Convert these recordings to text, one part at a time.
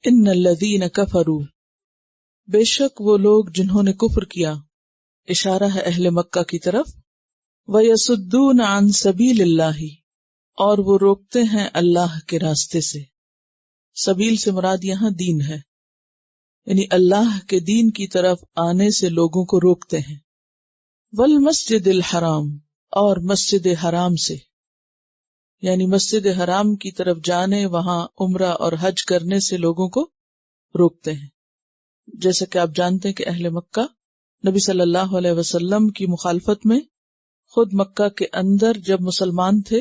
ان الذین کفروا، بے شک وہ لوگ جنہوں نے کفر کیا، اشارہ ہے اہل مکہ کی طرف، وَيَصُدُّونَ عَن سَبِيلِ اللَّهِ، اور وہ روکتے ہیں اللہ کے راستے سے۔ سبیل سے مراد یہاں دین ہے، یعنی اللہ کے دین کی طرف آنے سے لوگوں کو روکتے ہیں۔ وَالْمَسْجِدِ الْحَرَامِ، اور مسجد حرام سے، یعنی مسجد حرام کی طرف جانے، وہاں عمرہ اور حج کرنے سے لوگوں کو روکتے ہیں۔ جیسا کہ آپ جانتے ہیں کہ اہل مکہ نبی صلی اللہ علیہ وسلم کی مخالفت میں خود مکہ کے اندر جب مسلمان تھے،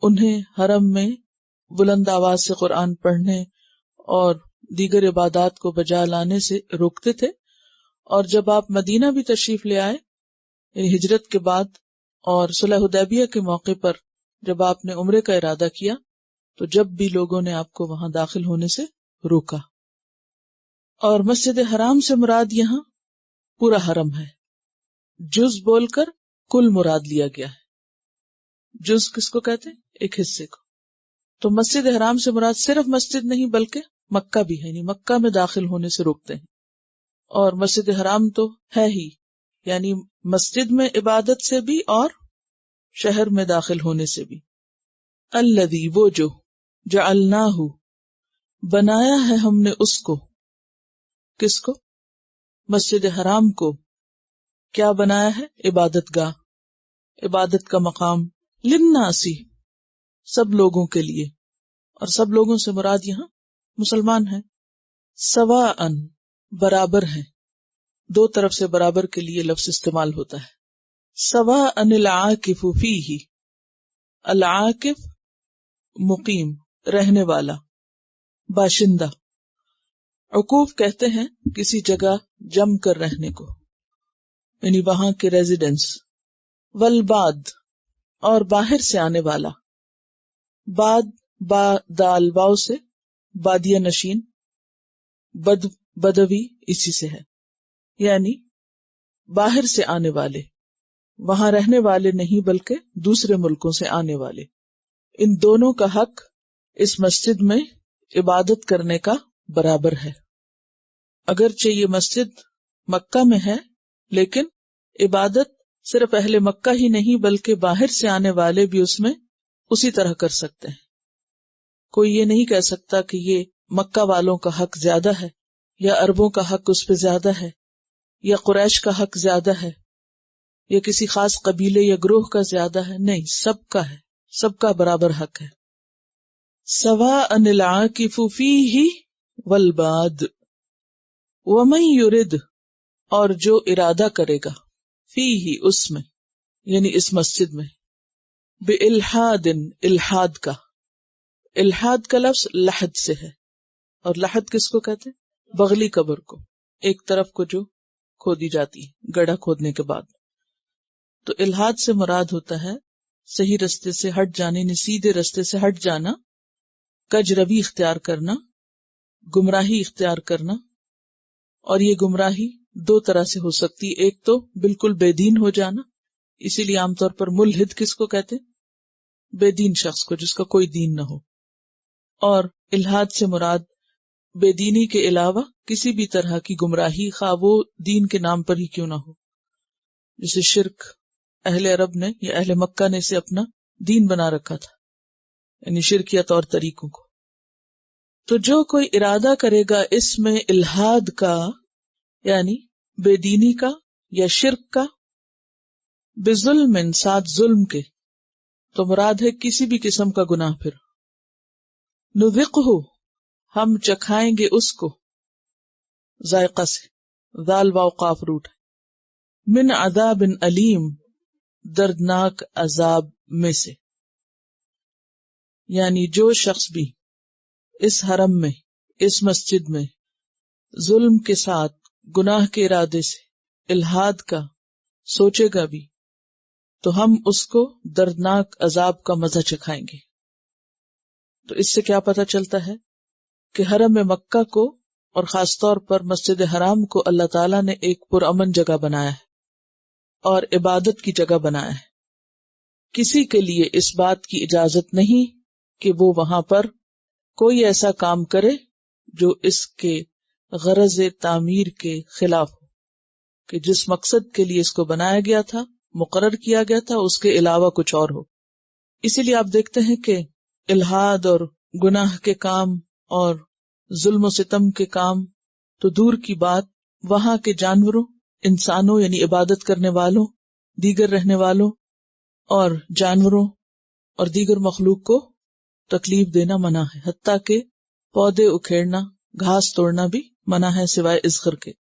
انہیں حرم میں بلند آواز سے قرآن پڑھنے اور دیگر عبادات کو بجا لانے سے روکتے تھے، اور جب آپ مدینہ بھی تشریف لے آئے، یعنی ہجرت کے بعد اور صلح حدیبیہ کے موقع پر جب آپ نے عمرے کا ارادہ کیا، تو جب بھی لوگوں نے آپ کو وہاں داخل ہونے سے روکا۔ اور مسجد حرام سے مراد یہاں پورا حرم ہے، جز بول کر کل مراد لیا گیا ہے۔ جز کس کو کہتے ہیں؟ ایک حصے کو۔ تو مسجد حرام سے مراد صرف مسجد نہیں بلکہ مکہ بھی ہے، یعنی مکہ میں داخل ہونے سے روکتے ہیں۔ اور مسجد حرام تو ہے ہی، یعنی مسجد میں عبادت سے بھی اور شہر میں داخل ہونے سے بھی۔ الذی، وہ جو، جعلناہ، بنایا ہے ہم نے اس کو، کس کو؟ مسجد حرام کو۔ کیا بنایا ہے؟ عبادت گاہ، عبادت کا مقام، للناس، سب لوگوں کے لیے، اور سب لوگوں سے مراد یہاں مسلمان ہیں۔ سواء، برابر ہیں، دو طرف سے برابر کے لیے لفظ استعمال ہوتا ہے۔ سواء العاکف فیہ، العاکف مقیم، رہنے والا، باشندہ۔ عکوف کہتے ہیں کسی جگہ جم کر رہنے کو، یعنی وہاں کے ریزیڈنس۔ والباد، اور باہر سے آنے والا، باد با دال واو سے بادیہ نشین، بد بدوی اسی سے ہے، یعنی باہر سے آنے والے، وہاں رہنے والے نہیں بلکہ دوسرے ملکوں سے آنے والے۔ ان دونوں کا حق اس مسجد میں عبادت کرنے کا برابر ہے۔ اگرچہ یہ مسجد مکہ میں ہے، لیکن عبادت صرف اہل مکہ ہی نہیں بلکہ باہر سے آنے والے بھی اس میں اسی طرح کر سکتے ہیں۔ کوئی یہ نہیں کہہ سکتا کہ یہ مکہ والوں کا حق زیادہ ہے، یا عربوں کا حق اس پہ زیادہ ہے، یا قریش کا حق زیادہ ہے، یا کسی خاص قبیلے یا گروہ کا زیادہ ہے۔ نہیں، سب کا ہے، سب کا برابر حق ہے۔ سواء العاکف فیہ والباد، ومن یرد، اور جو ارادہ کرے گا، فیہ، اس میں، یعنی اس مسجد میں، بالحاد، الحاد کا، الحاد کا لفظ لحد سے ہے، اور لحد کس کو کہتے ہیں؟ بغلی قبر کو، ایک طرف کو جو کھودی جاتی ہے گڑھا کھودنے کے بعد۔ تو الحاد سے مراد ہوتا ہے صحیح رستے سے ہٹ جانے، یعنی سیدھے رستے سے ہٹ جانا، کج روی اختیار کرنا، گمراہی اختیار کرنا۔ اور یہ گمراہی دو طرح سے ہو سکتی، ایک تو بالکل بے دین ہو جانا، اسی لیے عام طور پر ملحد کس کو کہتے ہیں؟ بے دین شخص کو، جس کا کوئی دین نہ ہو۔ اور الحاد سے مراد بے دینی کے علاوہ کسی بھی طرح کی گمراہی، خواہ وہ دین کے نام پر ہی کیوں نہ ہو، جیسے شرک اہل عرب نے یا اہل مکہ نے اسے اپنا دین بنا رکھا تھا، یعنی شرکیت اور طریقوں کو۔ تو جو کوئی ارادہ کرے گا اس میں الحاد کا، یعنی بے دینی کا یا شرک کا، بظلم، ساتھ ظلم کے، تو مراد ہے کسی بھی قسم کا گناہ۔ پھر نذقہ، ہم چکھائیں گے اس کو، ذائقہ سے، ذال واو قاف روٹ، من عذاب علیم، دردناک عذاب میں سے۔ یعنی جو شخص بھی اس حرم میں، اس مسجد میں ظلم کے ساتھ، گناہ کے ارادے سے، الحاد کا سوچے گا بھی، تو ہم اس کو دردناک عذاب کا مزہ چکھائیں گے۔ تو اس سے کیا پتہ چلتا ہے کہ حرم مکہ کو، اور خاص طور پر مسجد حرام کو، اللہ تعالیٰ نے ایک پرامن جگہ بنایا ہے اور عبادت کی جگہ بنایا ہے۔ کسی کے لیے اس بات کی اجازت نہیں کہ وہ وہاں پر کوئی ایسا کام کرے جو اس کے غرض تعمیر کے خلاف ہو، کہ جس مقصد کے لیے اس کو بنایا گیا تھا، مقرر کیا گیا تھا، اس کے علاوہ کچھ اور ہو۔ اسی لیے آپ دیکھتے ہیں کہ الحاد اور گناہ کے کام اور ظلم و ستم کے کام تو دور کی بات، وہاں کے جانوروں، انسانوں یعنی عبادت کرنے والوں، دیگر رہنے والوں اور جانوروں اور دیگر مخلوق کو تکلیف دینا منع ہے، حتیٰ کہ پودے اکھیڑنا، گھاس توڑنا بھی منع ہے سوائے اذخر کے۔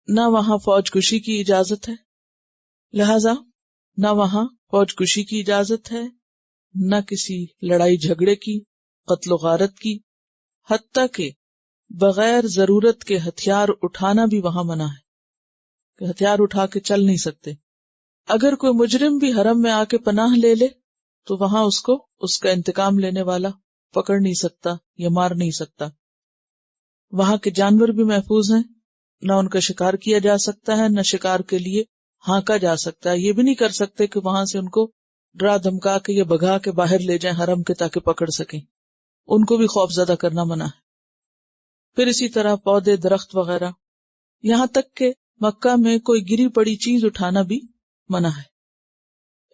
نہ وہاں فوج کشی کی اجازت ہے، لہذا نہ وہاں فوج کشی کی اجازت ہے، نہ کسی لڑائی جھگڑے کی، قتل و غارت کی، حتیٰ کہ بغیر ضرورت کے ہتھیار اٹھانا بھی وہاں منع ہے، کہ ہتھیار اٹھا کے چل نہیں سکتے۔ اگر کوئی مجرم بھی حرم میں آ کے پناہ لے لے تو وہاں اس کو اس کا انتقام لینے والا پکڑ نہیں سکتا یا مار نہیں سکتا۔ وہاں کے جانور بھی محفوظ ہیں، نہ ان کا شکار کیا جا سکتا ہے، نہ شکار کے لیے ہانکا جا سکتا ہے۔ یہ بھی نہیں کر سکتے کہ وہاں سے ان کو ڈرا دھمکا کے یا بھگا کے باہر لے جائیں حرم کے تاکہ پکڑ سکیں، ان کو بھی خوف زدہ کرنا منع ہے۔ پھر اسی طرح پودے، درخت وغیرہ، یہاں تک کہ مکہ میں کوئی گری پڑی چیز اٹھانا بھی منع ہے،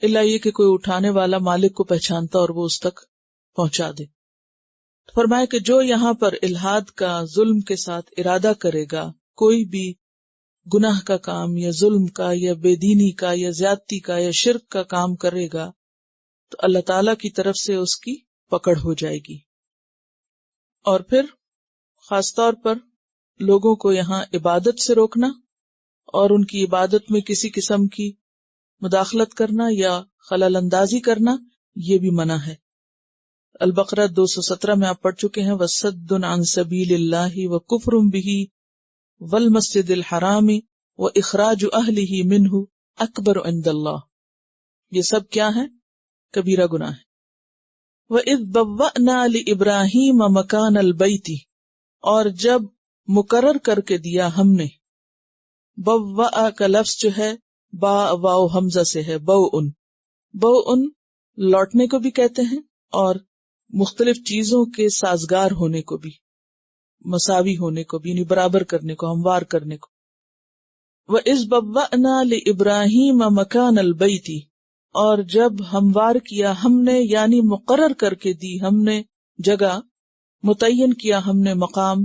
الا یہ کہ کوئی اٹھانے والا مالک کو پہچانتا اور وہ اس تک پہنچا دے۔ فرمایا کہ جو یہاں پر الحاد کا، ظلم کے ساتھ ارادہ کرے گا، کوئی بھی گناہ کا کام یا ظلم کا یا بے دینی کا یا زیادتی کا یا شرک کا کام کرے گا تو اللہ تعالی کی طرف سے اس کی پکڑ ہو جائے گی۔ اور پھر خاص طور پر لوگوں کو یہاں عبادت سے روکنا اور ان کی عبادت میں کسی قسم کی مداخلت کرنا یا خلل اندازی کرنا، یہ بھی منع ہے۔ البقرہ 217 میں آپ پڑھ چکے ہیں، وَصَدٌّ عَن سَبِيلِ اللَّهِ وَكُفْرٌ بِهِ وَالْمَسْجِدِ الْحَرَامِ وَإِخْرَاجُ أَهْلِهِ مِنْهُ أَكْبَرُ عِندَ اللَّهِ، یہ سب کیا ہے؟ کبیرہ گناہ ہے۔ وَإِذْ بَوَّأْنَا لِإِبْرَاهِيمَ مَكَانَ الْبَيْتِ، اور جب مقرر کر کے دیا ہم نے، بوّأ کا لفظ جو ہے با واو حمزہ سے ہے، بوءن لوٹنے کو بھی کہتے ہیں اور مختلف چیزوں کے سازگار ہونے کو بھی، مساوی ہونے کو بھی، یعنی برابر کرنے کو، ہموار کرنے کو۔ وَإِذْ بَوَّأْنَا لِإِبْرَاهِيمَ مَكَانَ الْبَيْتِ، اور جب ہموار کیا ہم نے، یعنی مقرر کر کے دی ہم نے جگہ، متعین کیا ہم نے مقام،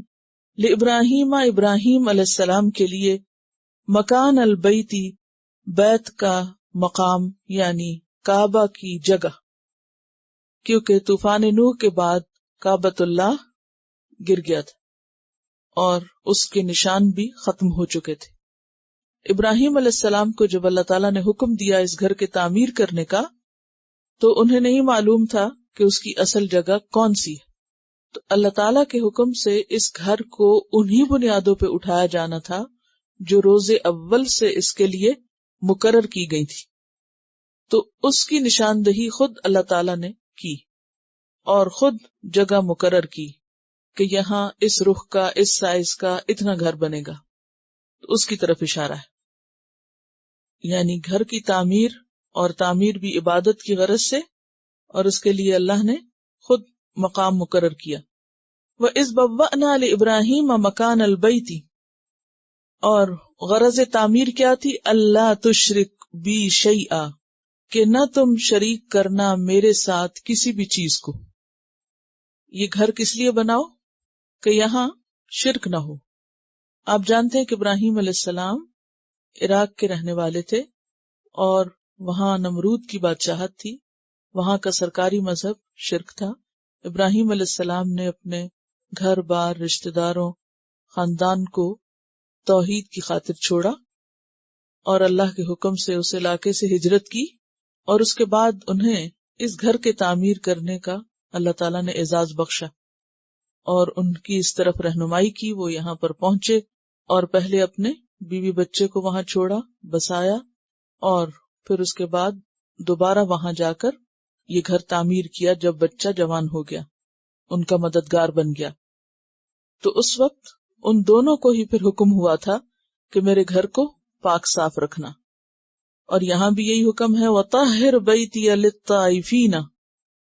لِإِبْرَاهِيمَ ابراہیم علیہ السلام کے لیے، مکان البیتی بیت کا مقام یعنی کعبہ کی جگہ، کیونکہ طوفان نوح کے بعد کعبۃ اللہ گر گیا تھا اور اس کے نشان بھی ختم ہو چکے تھے۔ ابراہیم علیہ السلام کو جب اللہ تعالیٰ نے حکم دیا اس گھر کی تعمیر کرنے کا تو انہیں نہیں معلوم تھا کہ اس کی اصل جگہ کون سی ہے، تو اللہ تعالیٰ کے حکم سے اس گھر کو انہی بنیادوں پہ اٹھایا جانا تھا جو روز اول سے اس کے لیے مقرر کی گئی تھی، تو اس کی نشاندہی خود اللہ تعالیٰ نے کی اور خود جگہ مقرر کی کہ یہاں اس رخ کا، اس سائز کا اتنا گھر بنے گا، تو اس کی طرف اشارہ ہے۔ یعنی گھر کی تعمیر، اور تعمیر بھی عبادت کی غرض سے، اور اس کے لیے اللہ نے خود مقام مقرر کیا۔ وَإِذْ بَوَّأْنَا لِإِبْرَاهِيمَ مَكَانَ الْبَيْتِ، اور غرض تعمیر کیا تھی؟ اللہ تشرک بی شیئا، کہ نہ تم شریک کرنا میرے ساتھ کسی بھی چیز کو۔ یہ گھر کس لیے بناؤ؟ کہ یہاں شرک نہ ہو۔ آپ جانتے ہیں کہ ابراہیم علیہ السلام عراق کے رہنے والے تھے اور وہاں نمرود کی بادشاہت تھی، وہاں کا سرکاری مذہب شرک تھا۔ ابراہیم علیہ السلام نے اپنے گھر بار، رشتہ داروں، خاندان کو توحید کی خاطر چھوڑا اور اللہ کے حکم سے اس علاقے سے ہجرت کی، اور اس کے بعد انہیں اس گھر کے تعمیر کرنے کا اللہ تعالیٰ نے اعزاز بخشا اور ان کی اس طرف رہنمائی کی۔ وہ یہاں پر پہنچے اور پہلے اپنے بیوی بچے کو وہاں چھوڑا، بسایا، اور پھر اس کے بعد دوبارہ وہاں جا کر یہ گھر تعمیر کیا جب بچہ جوان ہو گیا، ان کا مددگار بن گیا۔ تو اس وقت ان دونوں کو ہی پھر حکم ہوا تھا کہ میرے گھر کو پاک صاف رکھنا، اور یہاں بھی یہی حکم ہے، وَطَهِّرْ بَيْتِيَ لِلطَّائِفِينَ،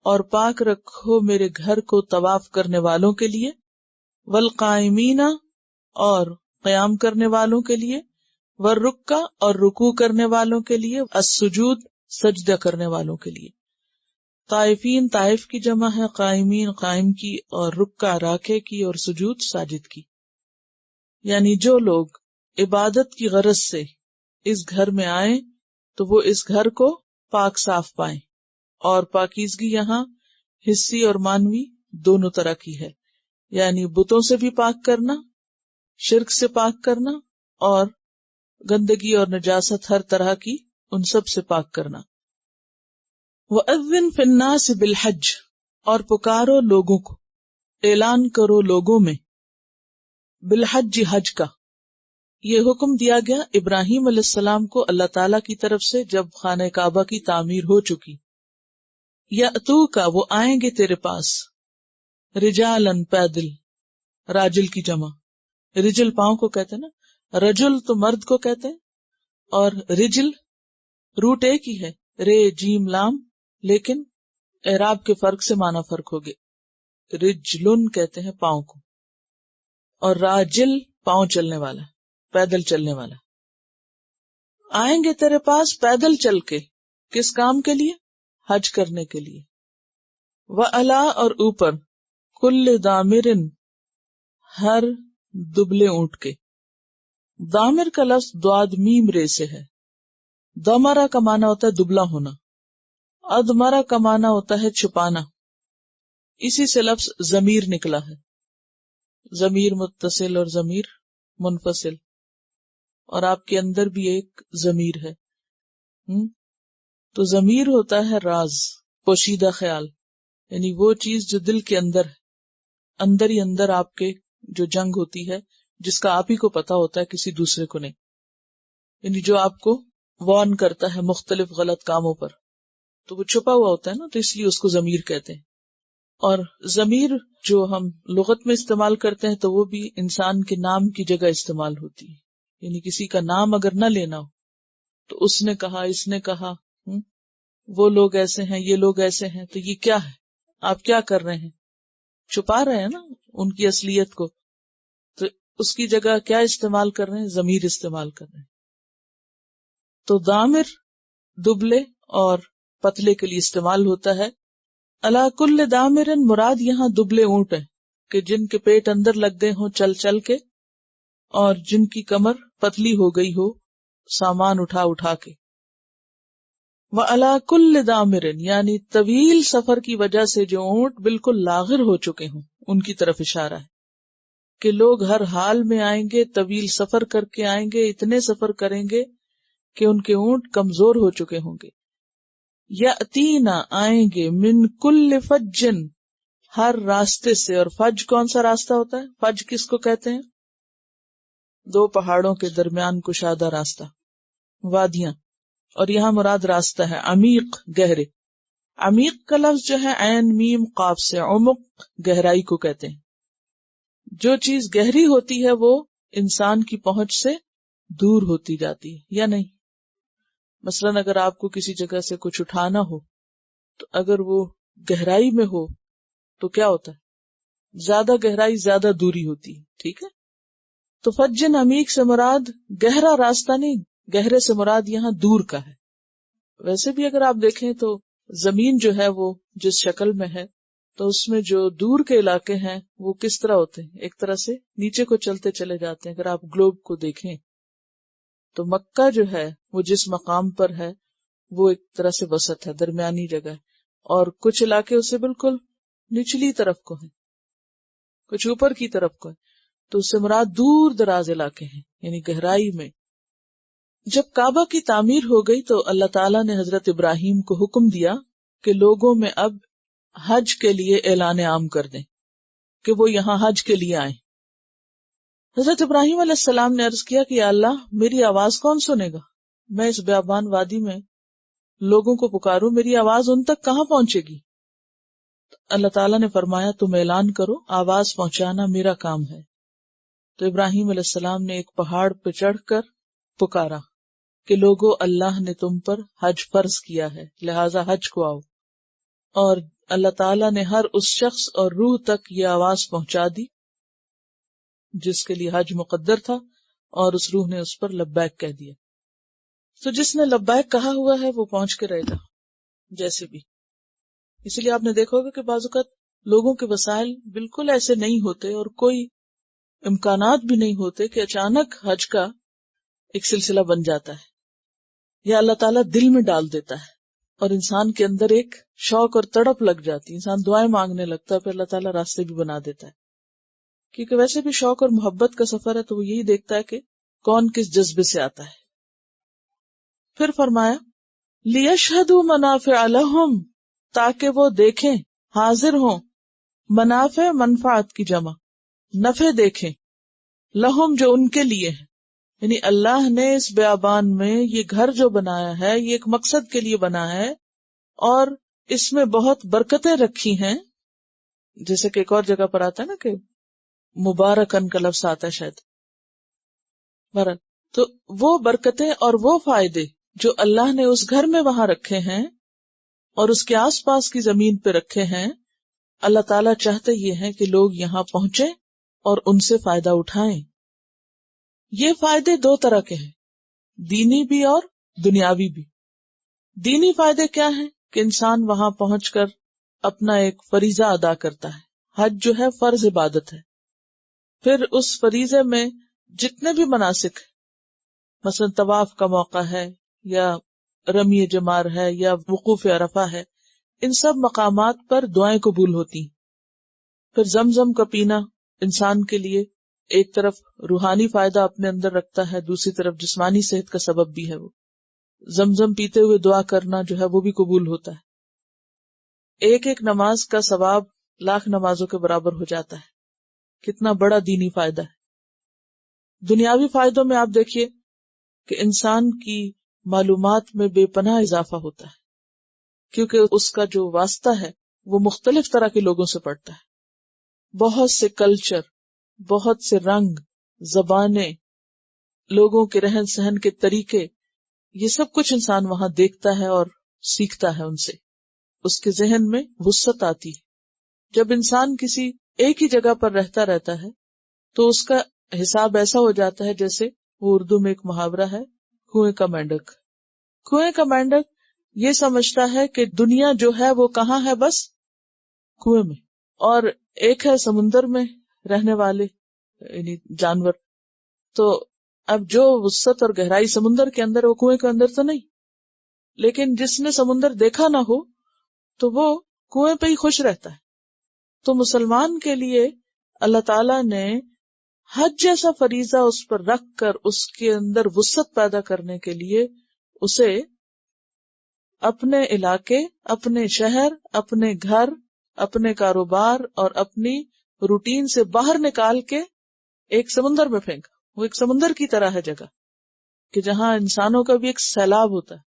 اور پاک رکھو میرے گھر کو طواف کرنے والوں کے لیے، والقائمین اور قیام کرنے والوں کے لیے، والرکع اور رکوع کرنے والوں کے لیے، السجود سجدہ کرنے والوں کے لیے. طائفین طائف کی جمع ہے، قائمین قائم کی، اور رکع راکع کی، اور سجود ساجد کی. یعنی جو لوگ عبادت کی غرض سے اس گھر میں آئیں تو وہ اس گھر کو پاک صاف پائیں. اور پاکیزگی یہاں حسی اور مانوی دونوں طرح کی ہے، یعنی بتوں سے بھی پاک کرنا، شرک سے پاک کرنا، اور گندگی اور نجاست ہر طرح کی ان سب سے پاک کرنا. وَأَذِّن فِي النَّاسِ بِالْحَجِّ اور پکارو لوگوں کو، اعلان کرو لوگوں میں، بالحج حج کا. یہ حکم دیا گیا ابراہیم علیہ السلام کو اللہ تعالیٰ کی طرف سے جب خانہ کعبہ کی تعمیر ہو چکی. یأتوک وہ آئیں گے تیرے پاس، رجالن پیدل، راجل کی جمع، رجل پاؤں کو کہتے ہیں نا، رجل تو مرد کو کہتے ہیں، اور رجل روٹ ایک ہی ہے، رے جیم لام، لیکن اعراب کے فرق سے معنی فرق ہوگے. رجلن کہتے ہیں پاؤں کو، اور راجل پاؤں چلنے والا، پیدل چلنے والا. آئیں گے تیرے پاس پیدل چل کے، کس کام کے لیے؟ حج کرنے کے لیے. وَعَلَا اور اوپر، کل دامرن ہر دبلے اونٹ کے. دامر کا لفظ دواد میم رے سے ہے. دمرا کا معنی ہوتا ہے دبلا ہونا، ادمرا کا معنی ہوتا ہے چھپانا. اسی سے لفظ ضمیر نکلا ہے، ضمیر متصل اور ضمیر منفصل، اور آپ کے اندر بھی ایک ضمیر ہے. تو ضمیر ہوتا ہے راز، پوشیدہ خیال، یعنی وہ چیز جو دل کے اندر ہے، اندر ہی اندر آپ کے جو جنگ ہوتی ہے، جس کا آپ ہی کو پتا ہوتا ہے، کسی دوسرے کو نہیں. یعنی جو آپ کو وارن کرتا ہے مختلف غلط کاموں پر، تو وہ چھپا ہوا ہوتا ہے نا، تو اس لیے اس کو ضمیر کہتے ہیں. اور ضمیر جو ہم لغت میں استعمال کرتے ہیں تو وہ بھی انسان کے نام کی جگہ استعمال ہوتی ہے. یعنی کسی کا نام اگر نہ لینا ہو تو اس نے کہا، اس نے کہا، وہ لوگ ایسے ہیں، یہ لوگ ایسے ہیں، تو یہ کیا ہے، آپ کیا کر رہے ہیں؟ چھپا رہے ہیں نا ان کی اصلیت کو، تو اس کی جگہ کیا استعمال کر رہے ہیں؟ ضمیر استعمال کر رہے ہیں. تو دامر دبلے اور پتلے کے لیے استعمال ہوتا ہے. علی کل دامرن مراد یہاں دبلے اونٹ ہیں کہ جن کے پیٹ اندر لگ گئے ہوں چل چل کے، اور جن کی کمر پتلی ہو گئی ہو سامان اٹھا اٹھا کے. وعلی کل دامرن یعنی طویل سفر کی وجہ سے جو اونٹ بالکل لاغر ہو چکے ہوں، ان کی طرف اشارہ ہے کہ لوگ ہر حال میں آئیں گے، طویل سفر کر کے آئیں گے، اتنے سفر کریں گے کہ ان کے اونٹ کمزور ہو چکے ہوں گے. یاتینا آئیں گے، من کل فجن ہر راستے سے. اور فج کون سا راستہ ہوتا ہے؟ فج کس کو کہتے ہیں؟ دو پہاڑوں کے درمیان کشادہ راستہ، وادیاں. اور یہاں مراد راستہ ہے عمیق، گہرے. عمیق کا لفظ جو ہے عین میم قاف سے، عمق گہرائی کو کہتے ہیں. جو چیز گہری ہوتی ہے وہ انسان کی پہنچ سے دور ہوتی جاتی ہے یا نہیں. مثلاً اگر آپ کو کسی جگہ سے کچھ اٹھانا ہو تو اگر وہ گہرائی میں ہو تو کیا ہوتا ہے؟ زیادہ گہرائی زیادہ دوری ہوتی ہے. ٹھیک ہے، تو فجن عمیق سے مراد گہرا راستہ نہیں، گہرے سے مراد یہاں دور کا ہے. ویسے بھی اگر آپ دیکھیں تو زمین جو ہے وہ جس شکل میں ہے تو اس میں جو دور کے علاقے ہیں وہ کس طرح ہوتے ہیں؟ ایک طرح سے نیچے کو چلتے چلے جاتے ہیں. اگر آپ گلوب کو دیکھیں تو مکہ جو ہے وہ جس مقام پر ہے وہ ایک طرح سے وسط ہے، درمیانی جگہ ہے، اور کچھ علاقے اسے بالکل نچلی طرف کو ہیں، کچھ اوپر کی طرف کو ہے. تو اس سے مراد دور دراز علاقے ہیں، یعنی گہرائی میں. جب کعبہ کی تعمیر ہو گئی تو اللہ تعالیٰ نے حضرت ابراہیم کو حکم دیا کہ لوگوں میں اب حج کے لیے اعلان عام کر دیں کہ وہ یہاں حج کے لیے آئیں. حضرت ابراہیم علیہ السلام نے عرض کیا کہ یا اللہ میری آواز کون سنے گا؟ میں اس بیابان وادی میں لوگوں کو پکاروں، میری آواز ان تک کہاں پہنچے گی؟ اللہ تعالیٰ نے فرمایا تم اعلان کرو، آواز پہنچانا میرا کام ہے. تو ابراہیم علیہ السلام نے ایک پہاڑ پہ چڑھ کر پکارا کہ لوگو اللہ نے تم پر حج فرض کیا ہے، لہذا حج کو آؤ. اور اللہ تعالیٰ نے ہر اس شخص اور روح تک یہ آواز پہنچا دی جس کے لیے حج مقدر تھا، اور اس روح نے اس پر لبیک کہہ دیا. تو جس نے لبیک کہا ہوا ہے وہ پہنچ کے رہے گا جیسے بھی. اسی لیے آپ نے دیکھا ہوگا کہ بعض اوقات لوگوں کے وسائل بالکل ایسے نہیں ہوتے اور کوئی امکانات بھی نہیں ہوتے کہ اچانک حج کا ایک سلسلہ بن جاتا ہے، یا اللہ تعالیٰ دل میں ڈال دیتا ہے اور انسان کے اندر ایک شوق اور تڑپ لگ جاتی، انسان دعائیں مانگنے لگتا ہے، پھر اللہ تعالیٰ راستے بھی بنا دیتا ہے. کیونکہ ویسے بھی شوق اور محبت کا سفر ہے تو وہ یہی دیکھتا ہے کہ کون کس جذبے سے آتا ہے. پھر فرمایا لِيَشْهَدُوا مَنَافِعَ لَهُمْ، تاکہ وہ دیکھیں، حاضر ہوں، منافع منفعت کی جمع، نفع دیکھیں، لہم جو ان کے لیے ہے. یعنی اللہ نے اس بیابان میں یہ گھر جو بنایا ہے یہ ایک مقصد کے لیے بنا ہے اور اس میں بہت برکتیں رکھی ہیں. جیسے کہ ایک اور جگہ پر آتا ہے نا کہ مبارکن کا لفظ آتا ہے شاید. بہرحال تو وہ برکتیں اور وہ فائدے جو اللہ نے اس گھر میں وہاں رکھے ہیں اور اس کے آس پاس کی زمین پہ رکھے ہیں، اللہ تعالیٰ چاہتے یہ ہیں کہ لوگ یہاں پہنچیں اور ان سے فائدہ اٹھائیں. یہ فائدے دو طرح کے ہیں، دینی بھی اور دنیاوی بھی. دینی فائدے کیا ہیں کہ انسان وہاں پہنچ کر اپنا ایک فریضہ ادا کرتا ہے. حج جو ہے فرض عبادت ہے. پھر اس فریضے میں جتنے بھی مناسک مثلا طواف کا موقع ہے یا رمی جمار ہے یا وقوف عرفہ ہے، ان سب مقامات پر دعائیں قبول ہوتی ہیں. پھر زمزم کا پینا انسان کے لیے ایک طرف روحانی فائدہ اپنے اندر رکھتا ہے، دوسری طرف جسمانی صحت کا سبب بھی ہے. وہ زمزم پیتے ہوئے دعا کرنا جو ہے وہ بھی قبول ہوتا ہے. ایک ایک نماز کا ثواب 1,00,000 نمازوں کے برابر ہو جاتا ہے. کتنا بڑا دینی فائدہ ہے. دنیاوی فائدوں میں آپ دیکھیے کہ انسان کی معلومات میں بے پناہ اضافہ ہوتا ہے، کیونکہ اس کا جو واسطہ ہے وہ مختلف طرح کے لوگوں سے پڑتا ہے. بہت سے کلچر، بہت سے رنگ، زبانیں، لوگوں کے رہن سہن کے طریقے، یہ سب کچھ انسان وہاں دیکھتا ہے اور سیکھتا ہے ان سے. اس کے ذہن میں وسعت آتی ہے. جب انسان کسی ایک ہی جگہ پر رہتا ہے تو اس کا حساب ایسا ہو جاتا ہے جیسے وہ اردو میں ایک محاورہ ہے، کنویں کا مینڈک. کنویں کا مینڈک یہ سمجھتا ہے کہ دنیا جو ہے وہ کہاں ہے، بس کنویں میں، اور ایک ہے سمندر میں رہنے والے یعنی جانور. تو اب جو وسعت اور گہرائی سمندر کے اندر وہ کنویں کے اندر تو نہیں. لیکن جس نے سمندر دیکھا نہ ہو تو وہ کنویں پہ ہی خوش رہتا ہے. تو مسلمان کے لیے اللہ تعالیٰ نے حج جیسا فریضہ اس پر رکھ کر اس کے اندر وسعت پیدا کرنے کے لیے اسے اپنے علاقے، اپنے شہر، اپنے گھر، اپنے کاروبار اور اپنی روٹین سے باہر نکال کے ایک سمندر میں پھینکا. وہ ایک سمندر کی طرح ہے جگہ کہ جہاں انسانوں کا بھی ایک سیلاب ہوتا ہے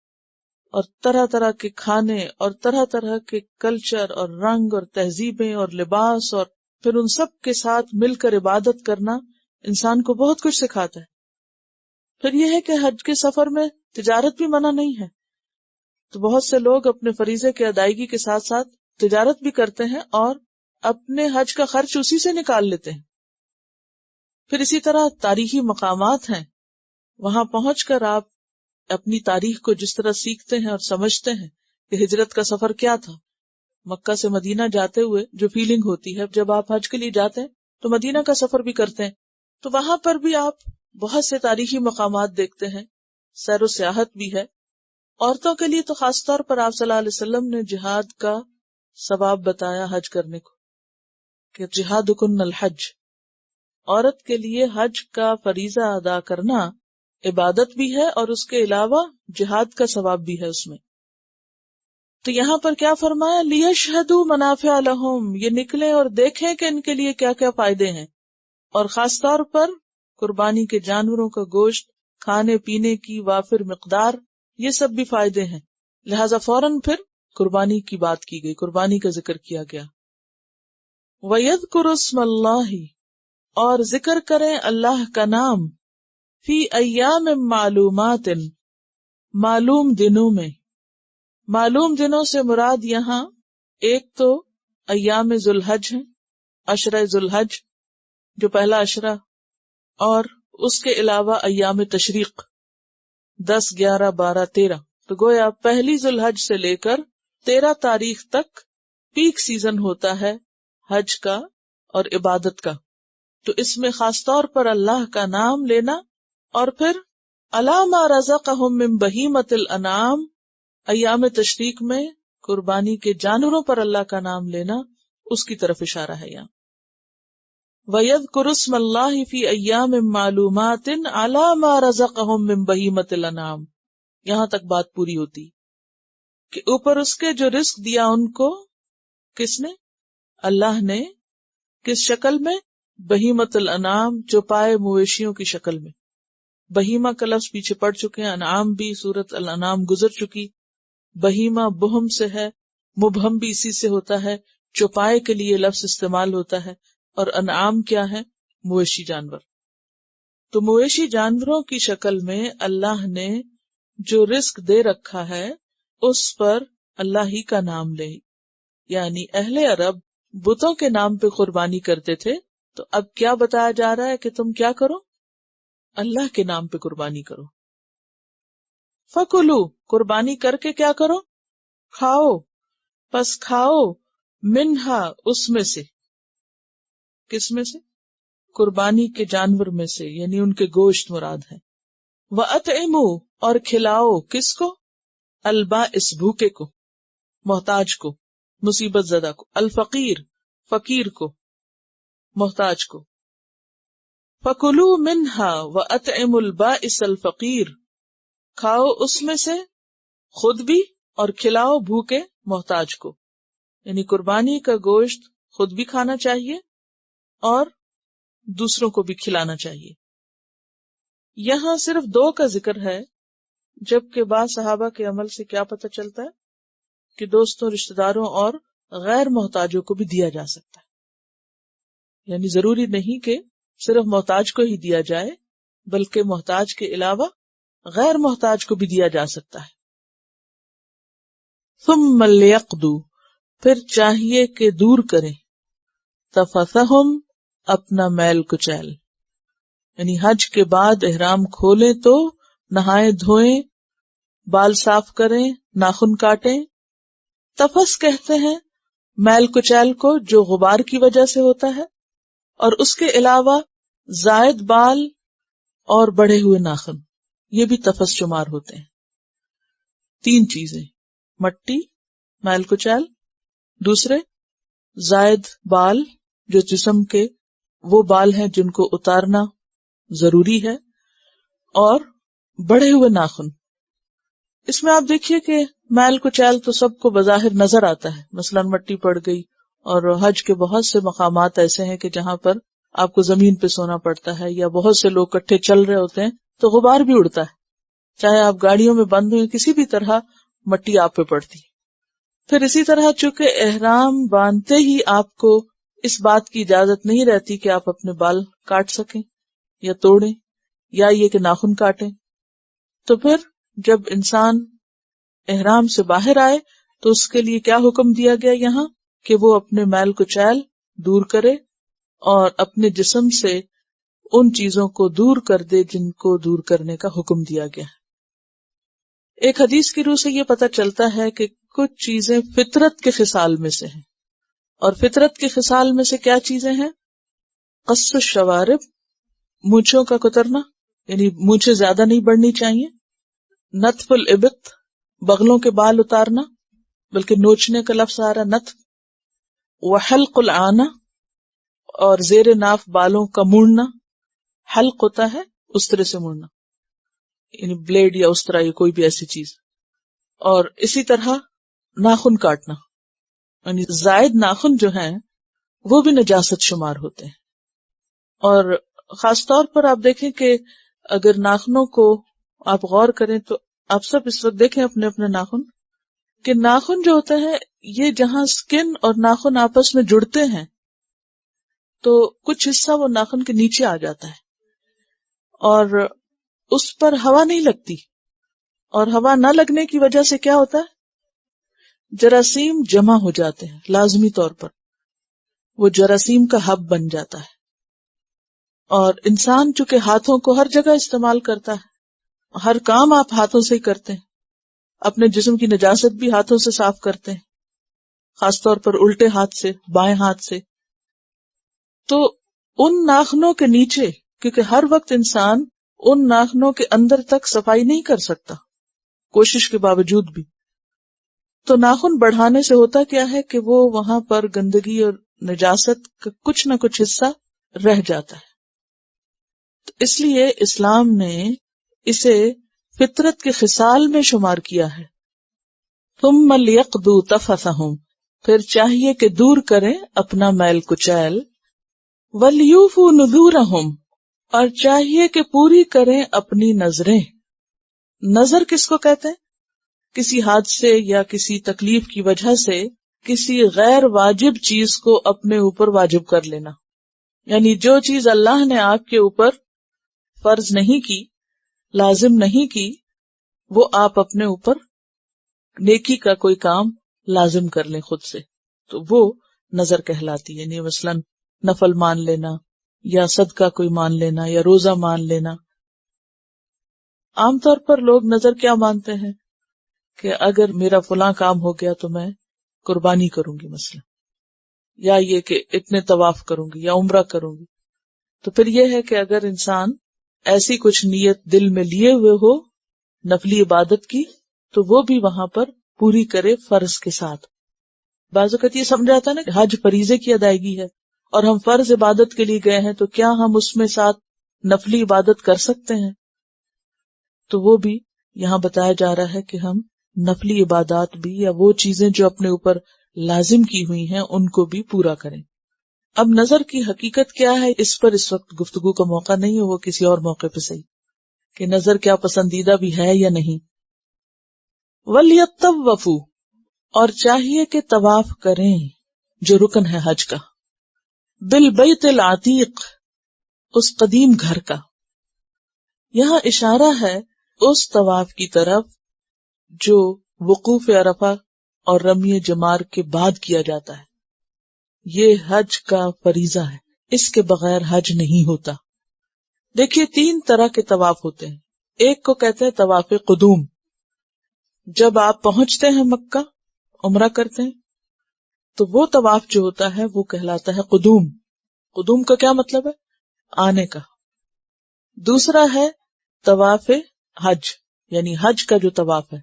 اور طرح طرح کے کھانے اور طرح طرح کے کلچر اور رنگ اور تہذیبیں اور لباس، اور پھر ان سب کے ساتھ مل کر عبادت کرنا انسان کو بہت کچھ سکھاتا ہے. پھر یہ ہے کہ حج کے سفر میں تجارت بھی منع نہیں ہے. تو بہت سے لوگ اپنے فریضے کی ادائیگی کے ساتھ ساتھ تجارت بھی کرتے ہیں اور اپنے حج کا خرچ اسی سے نکال لیتے ہیں. پھر اسی طرح تاریخی مقامات ہیں، وہاں پہنچ کر آپ اپنی تاریخ کو جس طرح سیکھتے ہیں اور سمجھتے ہیں کہ ہجرت کا سفر کیا تھا. مکہ سے مدینہ جاتے ہوئے جو فیلنگ ہوتی ہے، جب آپ حج کے لیے جاتے ہیں تو مدینہ کا سفر بھی کرتے ہیں تو وہاں پر بھی آپ بہت سے تاریخی مقامات دیکھتے ہیں، سیر و سیاحت بھی ہے. عورتوں کے لیے تو خاص طور پر آپ صلی اللہ علیہ وسلم نے جہاد کا ثواب بتایا حج کرنے کو کہ جہادکن الحج. عورت کے لیے حج کا فریضہ ادا کرنا عبادت بھی ہے اور اس کے علاوہ جہاد کا ثواب بھی ہے اس میں. تو یہاں پر کیا فرمایا، لِيَشْهَدُوا مَنَافِعَ لَهُمْ، یہ نکلیں اور دیکھیں کہ ان کے لیے کیا کیا فائدے ہیں. اور خاص طور پر قربانی کے جانوروں کا گوشت، کھانے پینے کی وافر مقدار، یہ سب بھی فائدے ہیں. لہذا فوراً پھر قربانی کی بات کی گئی، قربانی کا ذکر کیا گیا. وَيَذْكُرُ اسْمَ اللَّهِ، اور ذکر کریں اللہ کا نام، فی ایام معلومات، معلوم دنوں میں. معلوم دنوں سے مراد یہاں ایک تو ایام ذوالحج ہیں، عشرہ ذوالحج جو پہلا عشرہ اور اس کے علاوہ ایام تشریق 10، 11، 12، 13، تو گویا پہلی ذوالحج سے لے کر 13 تاریخ تک پیک سیزن ہوتا ہے حج کا اور عبادت کا. تو اس میں خاص طور پر اللہ کا نام لینا، اور پھر علی ما رزقہم من بہیمۃ الانعام، ایام تشریق میں قربانی کے جانوروں پر اللہ کا نام لینا، اس کی طرف اشارہ ہے یہاں. وَيَذْكُرُ اسْمَ اللَّهِ فِي أَيَّامٍ مَّعْلُومَاتٍ عَلَىٰ مَا رَزَقَهُم مِّن بَهِيمَةِ الْأَنْعَامِ. یہاں تک بات پوری ہوتی کہ اوپر اس کے جو رزق دیا ان کو، کس نے؟ اللہ نے. کس شکل میں؟ بہیمۃ الانعام، چوپائے مویشیوں کی شکل میں. بہیمہ کا لفظ پیچھے پڑ چکے ہیں، انعام بھی سورۃ الانعام گزر چکی. بہیمہ بہم سے ہے، مبہم بھی اسی سے ہوتا ہے، چوپائے کے لیے لفظ استعمال ہوتا ہے. اور انعام کیا ہے؟ مویشی جانور. تو مویشی جانوروں کی شکل میں اللہ نے جو رزق دے رکھا ہے اس پر اللہ ہی کا نام لے. یعنی اہل عرب بتوں کے نام پہ قربانی کرتے تھے، تو اب کیا بتایا جا رہا ہے کہ تم کیا کرو؟ اللہ کے نام پہ قربانی کرو. فَكُلُوا، قربانی کر کے کیا کرو؟ کھاؤ. پس کھاؤ منہا، اس میں سے. کس میں سے؟ قربانی کے جانور میں سے، یعنی ان کے گوشت مراد ہے. وَأَطْعِمُوا، اور کھلاؤ کس کو؟ البائس، بھوکے کو، محتاج کو، مصیبت زدہ کو. الفقیر، فقیر کو، محتاج کو. فَكُلُوا مِنْهَا وَأَطْعِمُوا الْبَائِسَ الْفَقِيرَ، کھاؤ اس میں سے خود بھی اور کھلاؤ بھوکے محتاج کو. یعنی قربانی کا گوشت خود بھی کھانا چاہیے اور دوسروں کو بھی کھلانا چاہیے. یہاں صرف 2 کا ذکر ہے، جبکہ بعض صحابہ کے عمل سے کیا پتہ چلتا ہے کہ دوستوں، رشتہ داروں اور غیر محتاجوں کو بھی دیا جا سکتا ہے. یعنی ضروری نہیں کہ صرف محتاج کو ہی دیا جائے، بلکہ محتاج کے علاوہ غیر محتاج کو بھی دیا جا سکتا ہے. ثم لیقضوا، پھر چاہیے کہ دور کریں، تفثہم، اپنا میل کچیل. یعنی حج کے بعد احرام کھولیں تو نہائیں دھوئیں، بال صاف کریں، ناخن کاٹیں. تفس کہتے ہیں میل کچیل کو جو غبار کی وجہ سے ہوتا ہے، اور اس کے علاوہ زائد بال اور بڑھے ہوئے ناخن، یہ بھی تفس شمار ہوتے ہیں. 3 چیزیں، مٹی، میل کچیل، دوسرے زائد بال جو جسم کے وہ بال ہیں جن کو اتارنا ضروری ہے، اور بڑھے ہوئے ناخن. اس میں آپ دیکھیے کہ میل کچیل تو سب کو بظاہر نظر آتا ہے، مثلا مٹی پڑ گئی، اور حج کے بہت سے مقامات ایسے ہیں کہ جہاں پر آپ کو زمین پہ سونا پڑتا ہے، یا بہت سے لوگ اکٹھے چل رہے ہوتے ہیں تو غبار بھی اڑتا ہے، چاہے آپ گاڑیوں میں بند ہوئے، کسی بھی طرح مٹی آپ پہ پڑتی. پھر اسی طرح چونکہ احرام باندھتے ہی آپ کو اس بات کی اجازت نہیں رہتی کہ آپ اپنے بال کاٹ سکیں یا توڑیں یا یہ کہ ناخن کاٹیں. تو پھر جب انسان احرام سے باہر آئے تو اس کے لیے کیا حکم دیا گیا یہاں کہ وہ اپنے میل کچیل دور کرے اور اپنے جسم سے ان چیزوں کو دور کر دے جن کو دور کرنے کا حکم دیا گیا. ایک حدیث کی روح سے یہ پتہ چلتا ہے کہ کچھ چیزیں فطرت کے خصال میں سے ہیں، اور فطرت کے خصال میں سے کیا چیزیں ہیں؟ قص الشوارب، مونچھوں کا کترنا، یعنی مونچھیں زیادہ نہیں بڑھنی چاہیے. نتف الابط، بغلوں کے بال اتارنا، بلکہ نوچنے کا لفظ آ رہا نتف. وحلق العانہ، اور زیر ناف بالوں کا موڑنا. حلق ہوتا ہے اس طرح سے موڑنا، یعنی بلیڈ یا اس طرح یا کوئی بھی ایسی چیز. اور اسی طرح ناخن کاٹنا، یعنی زائد ناخن جو ہیں وہ بھی نجاست شمار ہوتے ہیں. اور خاص طور پر آپ دیکھیں کہ اگر ناخنوں کو آپ غور کریں تو آپ سب اس وقت دیکھیں اپنے اپنے ناخن، کہ ناخن جو ہوتا ہے یہ جہاں سکن اور ناخن آپس میں جڑتے ہیں تو کچھ حصہ وہ ناخن کے نیچے آ جاتا ہے اور اس پر ہوا نہیں لگتی، اور ہوا نہ لگنے کی وجہ سے کیا ہوتا ہے؟ جراثیم جمع ہو جاتے ہیں، لازمی طور پر وہ جراثیم کا ہب بن جاتا ہے. اور انسان چونکہ ہاتھوں کو ہر جگہ استعمال کرتا ہے، ہر کام آپ ہاتھوں سے ہی کرتے ہیں، اپنے جسم کی نجاست بھی ہاتھوں سے صاف کرتے ہیں، خاص طور پر الٹے ہاتھ سے، بائیں ہاتھ سے. تو ان ناخنوں کے نیچے، کیونکہ ہر وقت انسان ان ناخنوں کے اندر تک صفائی نہیں کر سکتا کوشش کے باوجود بھی، تو ناخن بڑھانے سے ہوتا کیا ہے کہ وہ وہاں پر گندگی اور نجاست کا کچھ نہ کچھ حصہ رہ جاتا ہے. تو اس لیے اسلام نے اسے فطرت کے خصال میں شمار کیا ہے. ثم لیقضوا تفثہم، پھر چاہیے کہ دور کریں اپنا میل کچیل. ولیوفوا نذورہم، اور چاہیے کہ پوری کریں اپنی نظریں. نظر کس کو کہتے ہیں؟ کسی حادثے یا کسی تکلیف کی وجہ سے کسی غیر واجب چیز کو اپنے اوپر واجب کر لینا، یعنی جو چیز اللہ نے آپ کے اوپر فرض نہیں کی، لازم نہیں کی، وہ آپ اپنے اوپر نیکی کا کوئی کام لازم کر لیں خود سے، تو وہ نظر کہلاتی ہے. یعنی مثلاً نفل مان لینا، یا صدقہ کوئی مان لینا، یا روزہ مان لینا. عام طور پر لوگ نظر کیا مانتے ہیں کہ اگر میرا فلاں کام ہو گیا تو میں قربانی کروں گی مثلا، یا یہ کہ اتنے طواف کروں گی یا عمرہ کروں گی. تو پھر یہ ہے کہ اگر انسان ایسی کچھ نیت دل میں لیے ہوئے ہو نفلی عبادت کی، تو وہ بھی وہاں پر پوری کرے فرض کے ساتھ. بعض اوقات یہ سمجھا جاتا ہے نا کہ حج فریضے کی ادائیگی ہے اور ہم فرض عبادت کے لیے گئے ہیں، تو کیا ہم اس میں ساتھ نفلی عبادت کر سکتے ہیں؟ تو وہ بھی یہاں بتایا جا رہا ہے کہ ہم نفلی عبادات بھی، یا وہ چیزیں جو اپنے اوپر لازم کی ہوئی ہیں، ان کو بھی پورا کریں. اب نظر کی حقیقت کیا ہے، اس پر اس وقت گفتگو کا موقع نہیں ہے، وہ کسی اور موقع پہ صحیح کہ نظر کیا پسندیدہ بھی ہے یا نہیں. وَلْيَطَّوَّفُوا، اور چاہیے کہ طواف کریں جو رکن ہے حج کا، بِالْبَيْتِ الْعَتِيقِ، اس قدیم گھر کا. یہاں اشارہ ہے اس طواف کی طرف جو وقوف عرفہ اور رمی جمار کے بعد کیا جاتا ہے. یہ حج کا فریضہ ہے، اس کے بغیر حج نہیں ہوتا. دیکھیے 3 طرح کے طواف ہوتے ہیں. ایک کو کہتے ہیں طواف قدوم، جب آپ پہنچتے ہیں مکہ عمرہ کرتے ہیں تو وہ طواف جو ہوتا ہے وہ کہلاتا ہے قدوم. قدوم کا کیا مطلب ہے؟ آنے کا. دوسرا ہے طواف حج، یعنی حج کا جو طواف ہے،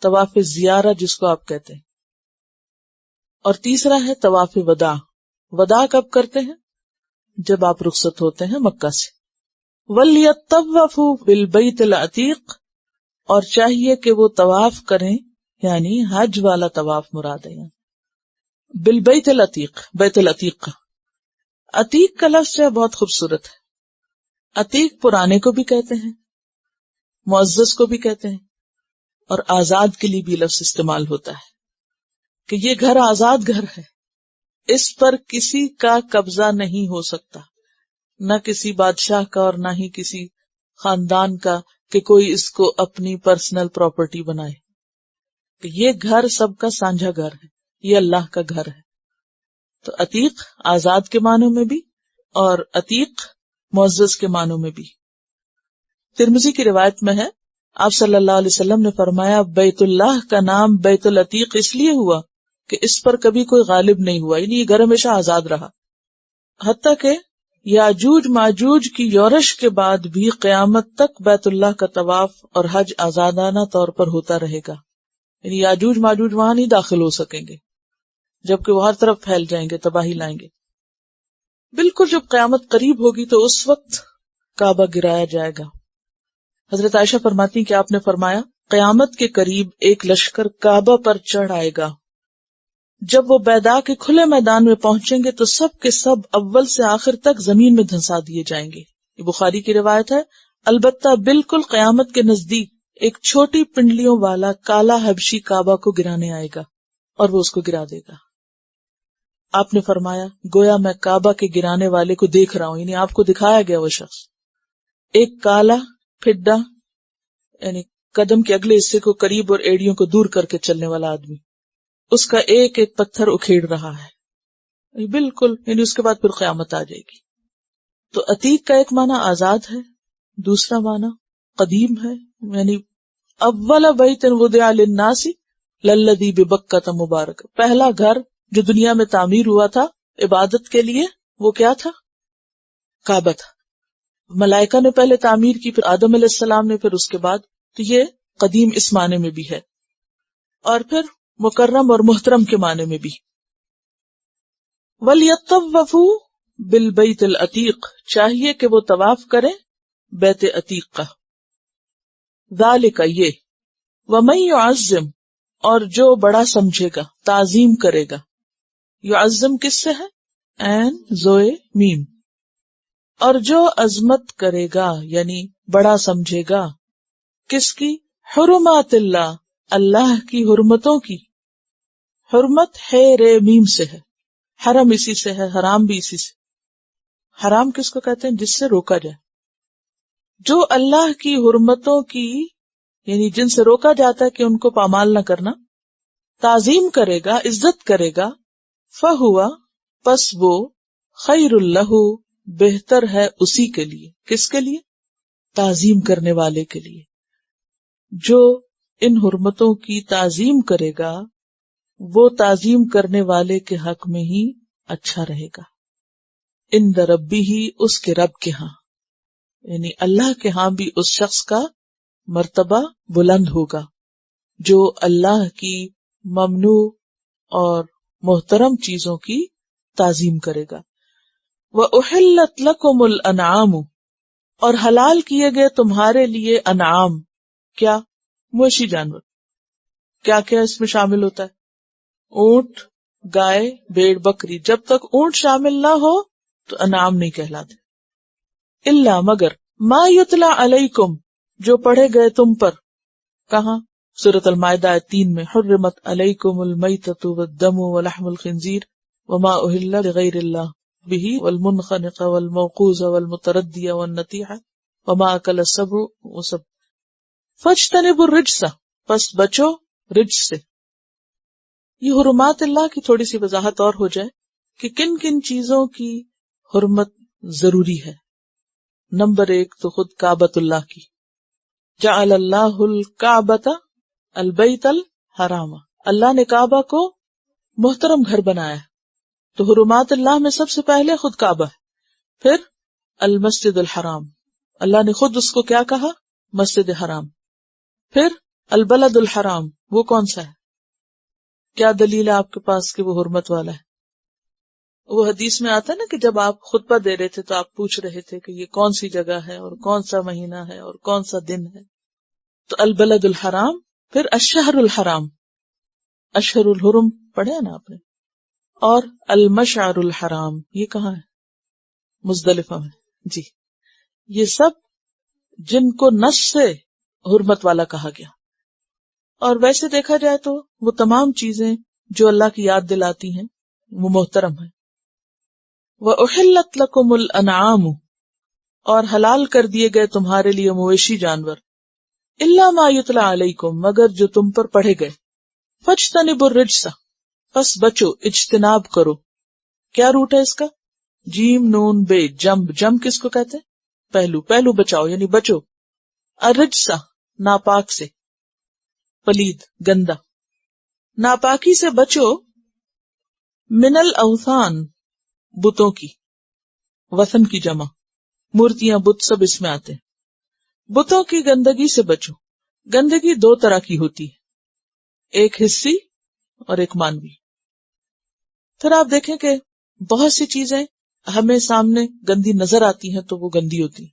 طواف زیارہ جس کو آپ کہتے ہیں. اور تیسرا ہے طواف وداع. وداع کب کرتے ہیں؟ جب آپ رخصت ہوتے ہیں مکہ سے. وَلْيَطَّوَّفُوا بِالْبَيْتِ الْعَتِيقِ، اور چاہیے کہ وہ طواف کریں، یعنی حج والا طواف مراد ہے. بالبیت العتیق، بیت العتیق کا. عتیق کا لفظ جو ہے بہت خوبصورت ہے. عتیق پرانے کو بھی کہتے ہیں، معزز کو بھی کہتے ہیں، اور آزاد کے لیے بھی لفظ استعمال ہوتا ہے کہ یہ گھر آزاد گھر ہے، اس پر کسی کا قبضہ نہیں ہو سکتا، نہ کسی بادشاہ کا اور نہ ہی کسی خاندان کا کہ کوئی اس کو اپنی پرسنل پراپرٹی بنائے. کہ یہ گھر سب کا سانجھا گھر ہے، یہ اللہ کا گھر ہے. تو عتیق آزاد کے معنوں میں بھی اور عتیق معزز کے معنوں میں بھی. ترمذی کی روایت میں ہے آپ صلی اللہ علیہ وسلم نے فرمایا بیت اللہ کا نام بیت العتیق اس لیے ہوا کہ اس پر کبھی کوئی غالب نہیں ہوا، یعنی یہ گھر ہمیشہ آزاد رہا. حتیٰ کہ یاجوج ماجوج کی یورش کے بعد بھی قیامت تک بیت اللہ کا طواف اور حج آزادانہ طور پر ہوتا رہے گا. یعنی یاجوج ماجوج وہاں نہیں داخل ہو سکیں گے، جبکہ وہ ہر طرف پھیل جائیں گے، تباہی لائیں گے. بالکل جب قیامت قریب ہوگی تو اس وقت کعبہ گرایا جائے گا. حضرت عائشہ فرماتی کہ آپ نے فرمایا قیامت کے قریب ایک لشکر کعبہ پر چڑھ آئے گا. جب وہ بیضاء کے کھلے میدان میں پہنچیں گے تو سب کے سب اول سے آخر تک زمین میں دھنسا دیے جائیں گے. یہ بخاری کی روایت ہے. البتہ بالکل قیامت کے نزدیک ایک چھوٹی پنڈلیوں والا کالا حبشی کعبہ کو گرانے آئے گا اور وہ اس کو گرا دے گا. آپ نے فرمایا گویا میں کعبہ کے گرانے والے کو دیکھ رہا ہوں، یعنی آپ کو دکھایا گیا وہ شخص، ایک کالا پھڈا، یعنی قدم کے اگلے حصے کو قریب اور ایڑیوں کو دور کر کے چلنے والا آدمی، اس کا ایک ایک پتھر اکھیڑ رہا ہے. بالکل، یعنی اس کے بعد پھر قیامت آ جائے گی. تو عتیق کا ایک معنی آزاد ہے، دوسرا معنی قدیم ہے، یعنی اول بیت وضع للناس للذی ببکۃ مبارک، پہلا گھر جو دنیا میں تعمیر ہوا تھا عبادت کے لیے وہ کیا تھا؟ کعبہ تھا. ملائکہ نے پہلے تعمیر کی، پھر آدم علیہ السلام نے، پھر اس کے بعد. تو یہ قدیم اس معنی میں بھی ہے، اور پھر مکرم اور محترم کے معنی میں بھی. وَلْيَطَّوَّفُوا بِالْبَيْتِ الْعَتِيقِ، چاہیے کہ وہ طواف کریں بیت عتیق کا. ذَلِكَ، یہ. وَمَن يُعَظِّمْ، اور جو بڑا سمجھے گا، تعظیم کرے گا. یعظم کس سے ہے؟ عین زوئے میم. اور جو عظمت کرے گا یعنی بڑا سمجھے گا، کس کی؟ حرمات اللہ، اللہ کی حرمتوں کی. حرمت ہے رے میم سے ہے، حرم اسی سے ہے، حرام بھی اسی سے. حرام کس کو کہتے ہیں؟ جس سے روکا جائے. جو اللہ کی حرمتوں کی یعنی جن سے روکا جاتا ہے کہ ان کو پامال نہ کرنا، تعظیم کرے گا، عزت کرے گا. فہوا، پس وہ، خیر اللہ، بہتر ہے اسی کے لیے. کس کے لیے؟ تعظیم کرنے والے کے لیے. جو ان حرمتوں کی تعظیم کرے گا وہ تعظیم کرنے والے کے حق میں ہی اچھا رہے گا. عند ربہ، اس کے رب کے ہاں، یعنی اللہ کے ہاں بھی اس شخص کا مرتبہ بلند ہوگا جو اللہ کی ممنوع اور محترم چیزوں کی تعظیم کرے گا. وَأُحِلَّتْ لَكُمُ الْأَنْعَامُ، اور حلال کیے گئے تمہارے لیے انعام. کیا؟ مویشی جانور. کیا کیا اس میں شامل ہوتا ہے؟ اونٹ، گائے، بھیڑ، بکری. جب تک اونٹ شامل نہ ہو تو انعام نہیں کہلاتے. الا، مگر، ما یتلا علیکم، جو پڑھے گئے تم پر. کہاں؟ سورۃ المائدہ 3 میں. حرمت علیکم المیتۃ والدم ولحم الخنزیر وما اہل لغیر اللہ بہ والمنخنقۃ والموقوذۃ والمتردیۃ والنطیحۃ وما اکل السبع وسب. فاجتنبوا الرجس، پس بچو رجس سے. یہ حرمات اللہ کی تھوڑی سی وضاحت اور ہو جائے کہ کن کن چیزوں کی حرمت ضروری ہے. نمبر 1 تو خود کعبۃ اللہ کی. جعل اللہ الکعبۃ البیت الحرام، اللہ نے کعبہ کو محترم گھر بنایا ہے. تو حرمات اللہ میں سب سے پہلے خود کعبہ ہے. پھر المسجد الحرام، اللہ نے خود اس کو کیا کہا؟ مسجد حرام. پھر البلد الحرام، وہ کون سا ہے؟ کیا دلیل ہے آپ کے پاس کہ وہ حرمت والا ہے؟ وہ حدیث میں آتا ہے نا کہ جب آپ خطبہ دے رہے تھے تو آپ پوچھ رہے تھے کہ یہ کون سی جگہ ہے اور کون سا مہینہ ہے اور کون سا دن ہے. تو البلد الحرام، پھر الشہر الحرام، اشہر الحرم پڑھے نا آپ نے، اور المشعر الحرام، یہ کہاں ہے؟ مزدلفہ میں. جی، یہ سب جن کو نص سے حرمت والا کہا گیا. اور ویسے دیکھا جائے تو وہ تمام چیزیں جو اللہ کی یاد دلاتی ہیں وہ محترم ہیں. وَأُحِلَّتْ لَكُمُ الْأَنْعَامُ، اور حلال کر دیے گئے تمہارے لیے مویشی جانور. إِلَّا مَا يُتْلَى عَلَيْكُمْ، مگر جو تم پر پڑھے گئے. فَاجْتَنِبُوا الرِّجْسَ، پس بچو، اجتناب کرو. کیا روٹ ہے اس کا؟ جیم نون بے، جمب. جمب کس کو کہتے ہیں؟ پہلو. پہلو بچاؤ یعنی بچو. الرجس، ناپاک سے، پلید، گندا. ناپاکی سے بچو. من الاوثان، بتوں کی. وثن کی جمع، مورتیاں، بت سب اس میں آتے ہیں. بتوں کی گندگی سے بچو. گندگی 2 طرح کی ہوتی ہے، ایک حسی اور ایک مانوی. پھر آپ دیکھیں کہ بہت سی چیزیں ہمیں سامنے گندی نظر آتی ہیں تو وہ گندی ہوتی ہیں.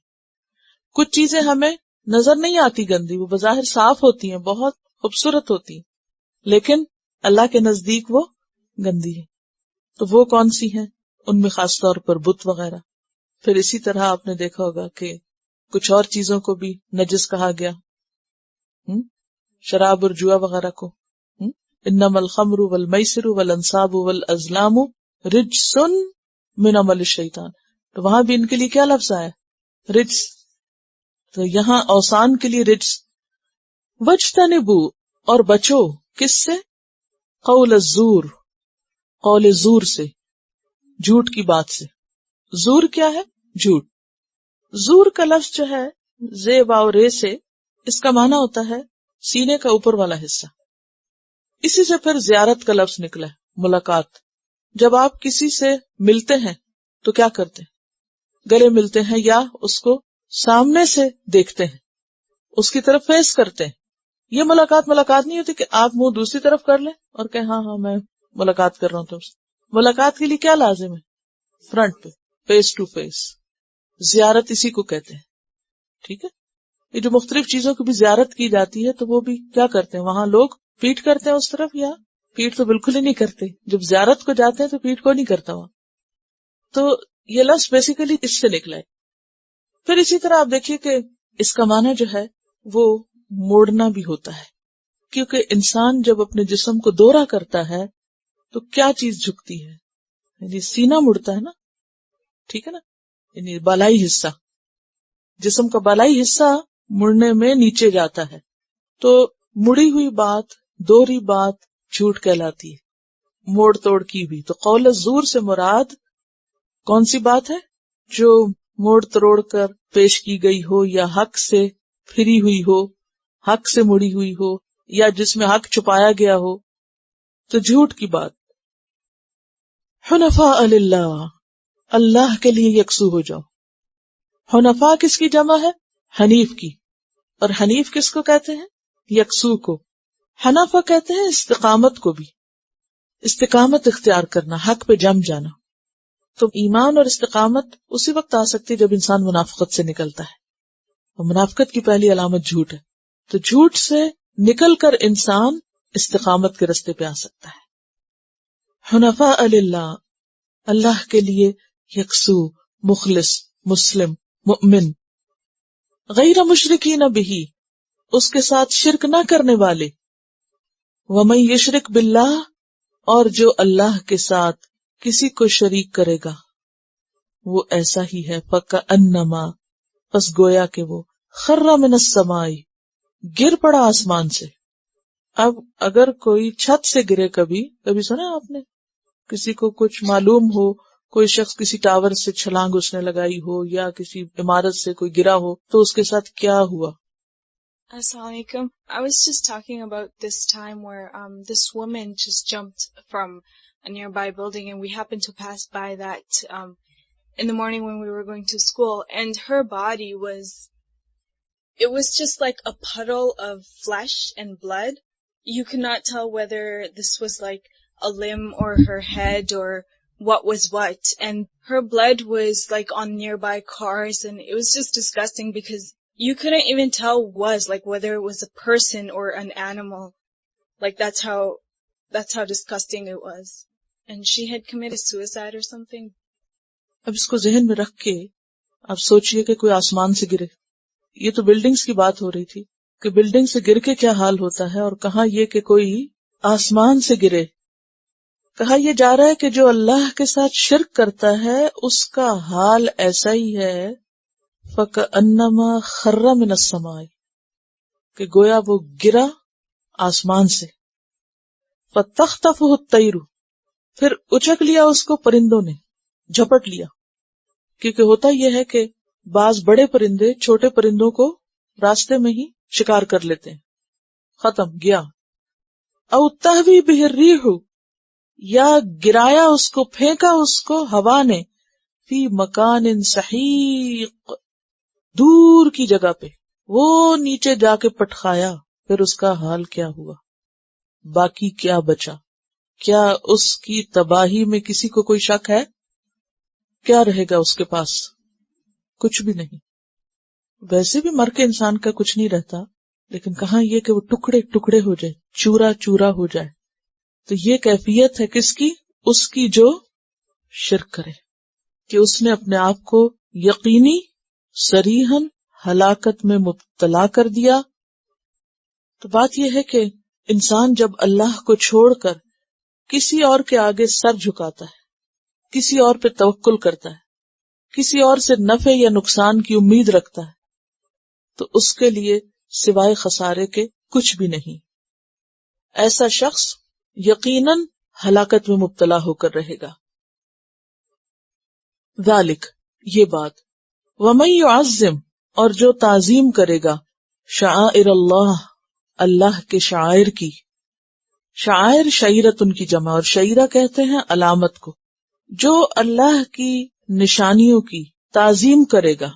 کچھ چیزیں ہمیں نظر نہیں آتی گندی، وہ بظاہر صاف ہوتی ہیں، بہت خوبصورت ہوتی ہیں، لیکن اللہ کے نزدیک وہ گندی ہے. تو وہ کون سی ہیں؟ ان میں خاص طور پر بت وغیرہ. پھر اسی طرح آپ نے دیکھا ہوگا کہ کچھ اور چیزوں کو بھی نجس کہا گیا، شراب اور جوا وغیرہ کو. انما الخمر والمیسر والانصاب والازلام رجس من عمل الشیطان. تو وہاں بھی ان کے لیے کیا لفظ آیا؟ رجس. تو یہاں اوثان کے لیے رجس. وجتنبو، اور بچو، کس سے؟ قول الزور، قول زور سے، جھوٹ کی بات سے. زور کیا ہے؟ جھوٹ. زور کا لفظ جو ہے زے واو رے سے، اس کا معنی ہوتا ہے سینے کا اوپر والا حصہ. اسی سے پھر زیارت کا لفظ نکلا ہے، ملاقات. جب آپ کسی سے ملتے ہیں تو کیا کرتے ہیں؟ گلے ملتے ہیں یا اس کو سامنے سے دیکھتے ہیں، اس کی طرف فیس کرتے ہیں. یہ ملاقات نہیں ہوتی کہ آپ منہ دوسری طرف کر لیں اور کہ ہاں میں ملاقات کر رہا ہوں. تو ملاقات کے لیے کیا لازم ہے؟ فرنٹ پہ، فیس ٹو فیس. زیارت اسی کو کہتے ہیں. ٹھیک ہے، یہ جو مختلف چیزوں کی بھی زیارت کی جاتی ہے تو وہ بھی کیا کرتے ہیں؟ وہاں لوگ پیٹ کرتے ہیں اس طرف، یا پیٹ تو بالکل ہی نہیں کرتے. جب زیارت کو جاتے ہیں تو پیٹ کو نہیں کرتا وہاں. تو یہ لفظ بیسیکلی اس سے نکلا ہے. پھر اسی طرح آپ دیکھیے کہ اس کا معنی جو ہے وہ موڑنا بھی ہوتا ہے، کیونکہ انسان جب اپنے جسم کو دورہ کرتا ہے تو کیا چیز جھکتی ہے؟ یعنی سینہ مڑتا ہے نا. ٹھیک ہے نا، یعنی بالائی حصہ، جسم کا بالائی حصہ مڑنے میں نیچے جاتا ہے. تو مڑی ہوئی بات، دوہری بات جھوٹ کہلاتی ہے، موڑ توڑ کی ہوئی. تو قول الزور سے مراد کون سی بات ہے؟ جو موڑ تروڑ کر پیش کی گئی ہو، یا حق سے پھری ہوئی ہو، حق سے مڑی ہوئی ہو، یا جس میں حق چھپایا گیا ہو. تو جھوٹ کی بات. حنفاء للہ، اللہ کے لیے یکسو ہو جاؤ. حنفاء کس کی جمع ہے؟ حنیف کی. اور حنیف کس کو کہتے ہیں؟ یکسو کو. حنفا کہتے ہیں استقامت کو بھی، استقامت اختیار کرنا، حق پہ جم جانا. تو ایمان اور استقامت اسی وقت آ سکتی جب انسان منافقت سے نکلتا ہے، اور منافقت کی پہلی علامت جھوٹ ہے. تو جھوٹ سے نکل کر انسان استقامت کے رستے پہ آ سکتا ہے. حنفاء للہ، اللہ کے لیے یکسو، مخلص، مسلم، مؤمن. غیر مشرکین بہ، اس کے ساتھ شرک نہ کرنے والے. ومن یشرک باللہ، اور جو اللہ کے ساتھ کسی کو شریک کرے گا وہ ایسا ہی ہے فکأنما، پس گویا کہ وہ خر من السماء، گر پڑا آسمان سے. اب اگر کوئی چھت سے گرے، کبھی سنا آپ نے کسی کو کچھ معلوم ہو، کوئی شخص کسی ٹاور سے چھلانگ اس نے لگائی ہو یا کسی عمارت سے کوئی گرا ہو، تو اس کے ساتھ کیا ہوا؟ Assalamu alaikum. I was just talking about this time where this woman just jumped from a nearby building, and we happened to pass by that in the morning when we were going to school, and her body it was just like a puddle of flesh and blood. You could not tell whether this was like a limb or her head or what was what, and her blood was like on nearby cars, and it was just disgusting because you couldn't even tell whether it was a person or an animal. Like that's how disgusting it was. And she had committed suicide or something. اب اس کو ذہن میں رکھ کے اب سوچئے کہ کوئی آسمان سے گرے. یہ تو بلڈنگز کی بات ہو رہی تھی کہ بلڈنگ سے گر کے کیا حال ہوتا ہے، اور کہاں یہ کہ کوئی آسمان سے گرے. کہا یہ جا رہا ہے کہ جو اللہ کے ساتھ شرک کرتا ہے اس کا حال ایسا ہی ہے فَكَأَنَّمَا خَرَّ مِنَ السَّمَاءِ، کہ گویا وہ گرا آسمان سے. فَتَخْطَفُهُ الطَّيْرُ، پھر اچک لیا اس کو پرندوں نے، جھپٹ لیا. کیونکہ ہوتا یہ ہے کہ بعض بڑے پرندے چھوٹے پرندوں کو راستے میں ہی شکار کر لیتے ہیں. ختم، گیا. او تہوی بہ الریح، یا گرایا اس کو، پھینکا اس کو ہوا نے، فی مکان سحیق، دور کی جگہ پہ، وہ نیچے جا کے پٹخایا. پھر اس کا حال کیا ہوا؟ باقی کیا بچا؟ کیا اس کی تباہی میں کسی کو کوئی شک ہے؟ کیا رہے گا اس کے پاس؟ کچھ بھی نہیں. ویسے بھی مر کے انسان کا کچھ نہیں رہتا، لیکن کہاں یہ کہ وہ ٹکڑے ٹکڑے ہو جائے، چورا چورا ہو جائے. تو یہ کیفیت ہے کس کی؟ اس کی جو شرک کرے، کہ اس نے اپنے آپ کو یقینی صریحاً ہلاکت میں مبتلا کر دیا. تو بات یہ ہے کہ انسان جب اللہ کو چھوڑ کر کسی اور کے آگے سر جھکاتا ہے، کسی اور پہ توکل کرتا ہے، کسی اور سے نفع یا نقصان کی امید رکھتا ہے، تو اس کے لیے سوائے خسارے کے کچھ بھی نہیں. ایسا شخص یقیناً ہلاکت میں مبتلا ہو کر رہے گا. ذالک، یہ بات، وَمَن يُعَظِّمْ اور جو تعظیم کرے گا شعائر اللہ اللہ کے شعائر کی. شعائر شعیرت ان کی جمع، اور شعیرہ کہتے ہیں علامت کو. جو اللہ کی نشانیوں کی تعظیم کرے گا،